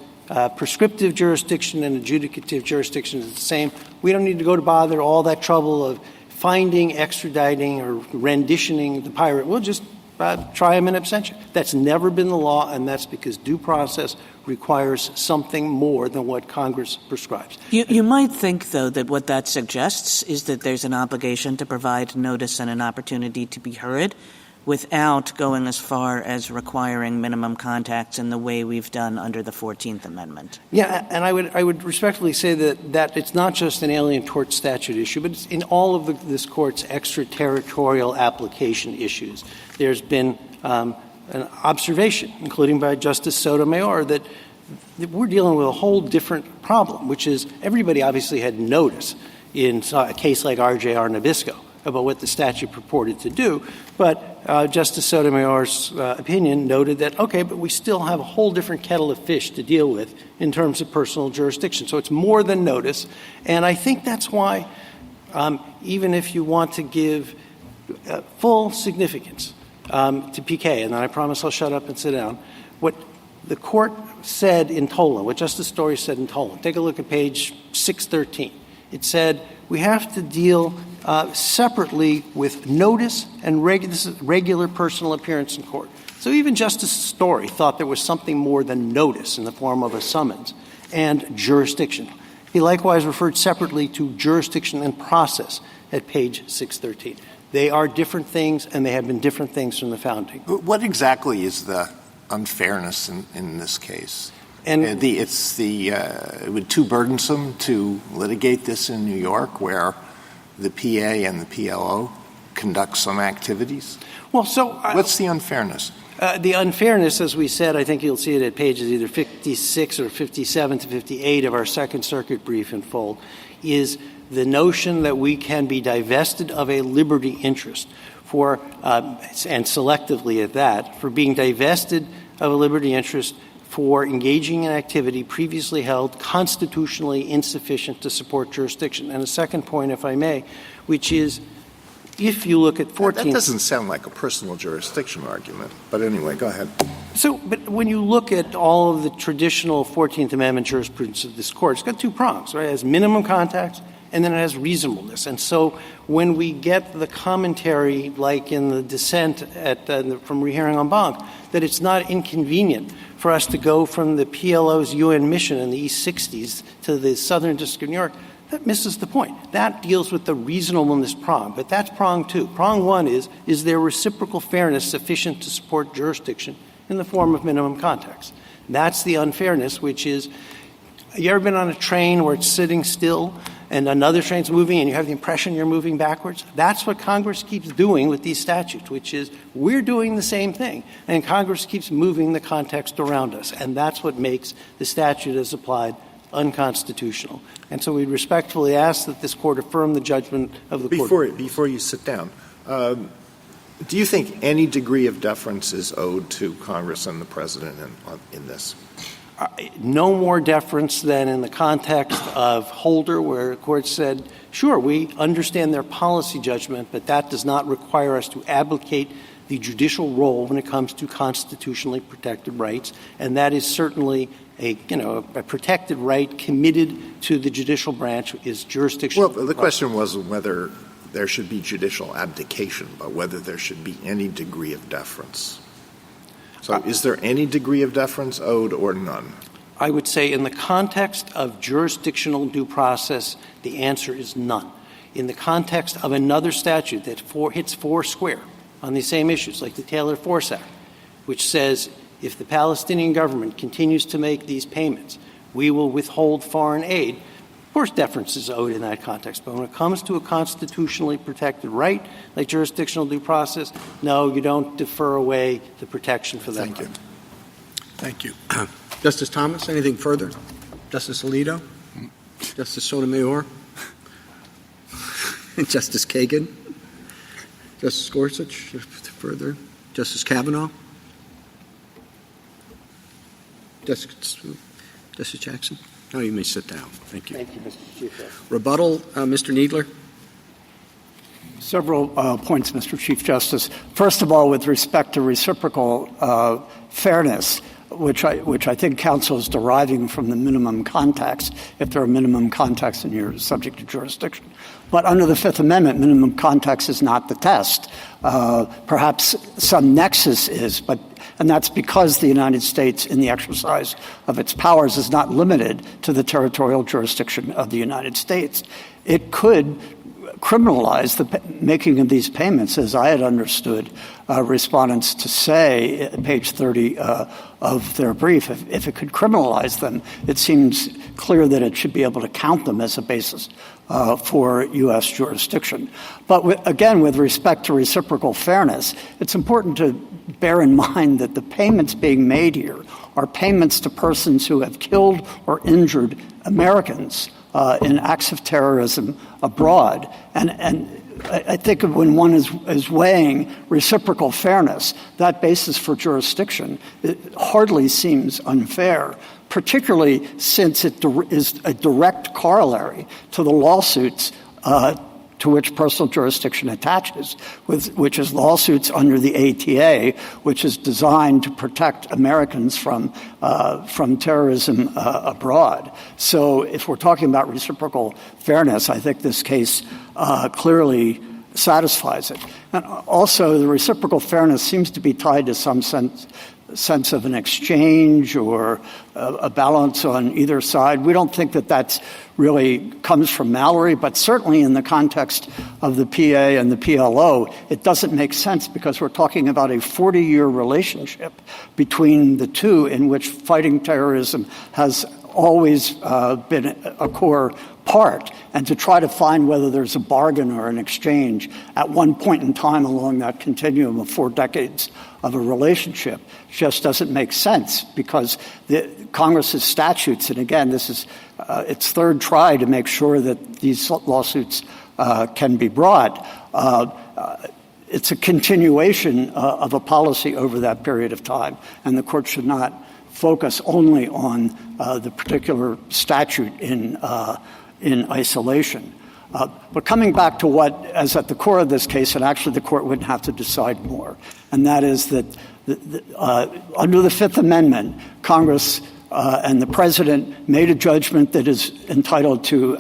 prescriptive jurisdiction and adjudicative jurisdiction is the same, we don't need to go to bother all that trouble of finding, extraditing, or renditioning the pirate. We'll just try him in absentia. That's never been the law, and that's because due process requires something more than what Congress prescribes. You might think, though, that what that suggests is that there's an obligation to provide notice and an opportunity to be heard without going as far as requiring minimum contacts in the way we've done under the 14th Amendment. Yeah, and I would respectfully say that it's not just an Alien Tort Statute issue, but it's in all of this Court's extraterritorial application issues. There's been an observation, including by Justice Sotomayor, that we're dealing with a whole different problem, which is everybody obviously had notice in a case like RJR Nabisco about what the statute purported to do, but Justice Sotomayor's opinion noted that, okay, but we still have a whole different kettle of fish to deal with in terms of personal jurisdiction. So it's more than notice, and I think that's why even if you want to give full significance to PK, and then I promise I'll shut up and sit down, what the Court said in Tolan, what Justice Story said in Tolan, take a look at page 613. It said we have to deal separately with notice and regular personal appearance in court. So even Justice Story thought there was something more than notice in the form of a summons and jurisdiction. He likewise referred separately to jurisdiction and process at page 613. They are different things, and they have been different things from the founding. What exactly is the unfairness in this case? And it would too burdensome to litigate this in New York, where the PA and the PLO conduct some activities? Well, so what's the unfairness? The unfairness, as we said, I think you'll see it at pages either 56 or 57 to 58 of our Second Circuit brief in Fuld, is the notion that we can be divested of a liberty interest for, and selectively at that, for being divested of a liberty interest for engaging in activity previously held constitutionally insufficient to support jurisdiction. And a second point, if I may, which is if you look at 14th... That doesn't sound like a personal jurisdiction argument. But anyway, go ahead. But when you look at all of the traditional 14th Amendment jurisprudence of this Court, it's got two prongs, right? It has minimum contacts, and then it has reasonableness. And so when we get the commentary, like in the dissent from rehearing en banc, that it's not inconvenient for us to go from the PLO's UN mission in the East 60s to the Southern District of New York, that misses the point. That deals with the reasonableness prong, but that's prong two. Prong one is there reciprocal fairness sufficient to support jurisdiction in the form of minimum contacts? That's the unfairness, which is, you ever been on a train where it's sitting still and another train's moving and you have the impression you're moving backwards? That's what Congress keeps doing with these statutes, which is we're doing the same thing, and Congress keeps moving the context around us, and that's what makes the statute as applied unconstitutional. And so we respectfully ask that this Court affirm the judgment of the Court. Before you sit down, do you think any degree of deference is owed to Congress and the President in this? No more deference than in the context of Holder, where the Court said, sure, we understand their policy judgment, but that does not require us to abdicate the judicial role when it comes to constitutionally protected rights, and that is certainly a protected right committed to the judicial branch is jurisdictional. Well, the question wasn't whether there should be judicial abdication, but whether there should be any degree of deference. So is there any degree of deference owed or none? I would say in the context of jurisdictional due process, the answer is none. in the context of another statute that hits four square on these same issues, like the Taylor Force Act, which says if the Palestinian government continues to make these payments, we will withhold foreign aid. Of course, deference is owed in that context. But when it comes to a constitutionally protected right, like jurisdictional due process, no, you don't defer away the protection for that. Thank you. Justice Thomas, anything further? Justice Alito? Justice Sotomayor? Justice Kagan? Justice Gorsuch? Further? Justice Kavanaugh? Justice Jackson? No, you may sit down. Thank you. Thank you, Mr. Chief Justice. Rebuttal, Mr. Kneedler? Several points, Mr. Chief Justice. First of all, with respect to reciprocal fairness, which I think counsel is deriving from the minimum contacts, if there are minimum contacts and you're subject to jurisdiction. But under the Fifth Amendment, minimum contacts is not the test. Perhaps some nexus is, and that's because the United States, in the exercise of its powers, is not limited to the territorial jurisdiction of the United States. It could criminalize the making of these payments, as I had understood respondents to say at page 30 of their brief. If it could criminalize them, it seems clear that it should be able to count them as a basis for U.S. jurisdiction. But again, with respect to reciprocal fairness, it's important to bear in mind that the payments being made here are payments to persons who have killed or injured Americans in acts of terrorism abroad. And I think when one is weighing reciprocal fairness, that basis for jurisdiction, it hardly seems unfair, particularly since it is a direct corollary to the lawsuits to which personal jurisdiction attaches, which is lawsuits under the ATA, which is designed to protect Americans from terrorism abroad. So if we're talking about reciprocal fairness, I think this case clearly satisfies it. And also, the reciprocal fairness seems to be tied to some sense of an exchange or a balance on either side. We don't think that that's really comes from Mallory, but certainly in the context of the PA and the PLO, it doesn't make sense because we're talking about a 40-year relationship between the two in which fighting terrorism has always been a core part, and to try to find whether there's a bargain or an exchange at one point in time along that continuum of 4 decades of a relationship just doesn't make sense because Congress's statutes, and again, this is its third try to make sure that these lawsuits can be brought. It's a continuation of a policy over that period of time, and the court should not focus only on the particular statute in isolation. But coming back to what is at the core of this case, and actually the court wouldn't have to decide more, and that is that under the Fifth Amendment, Congress and the President made a judgment that is entitled to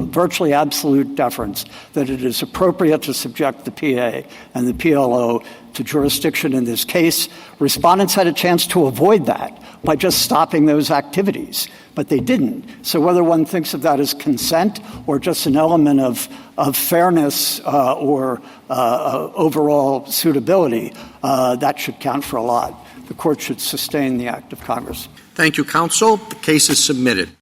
virtually absolute deference, that it is appropriate to subject the PA and the PLO to jurisdiction in this case. Respondents had a chance to avoid that by just stopping those activities, but they didn't. So whether one thinks of that as consent or just an element of fairness or overall suitability, that should count for a lot. The court should sustain the act of Congress. Thank you, counsel. The case is submitted.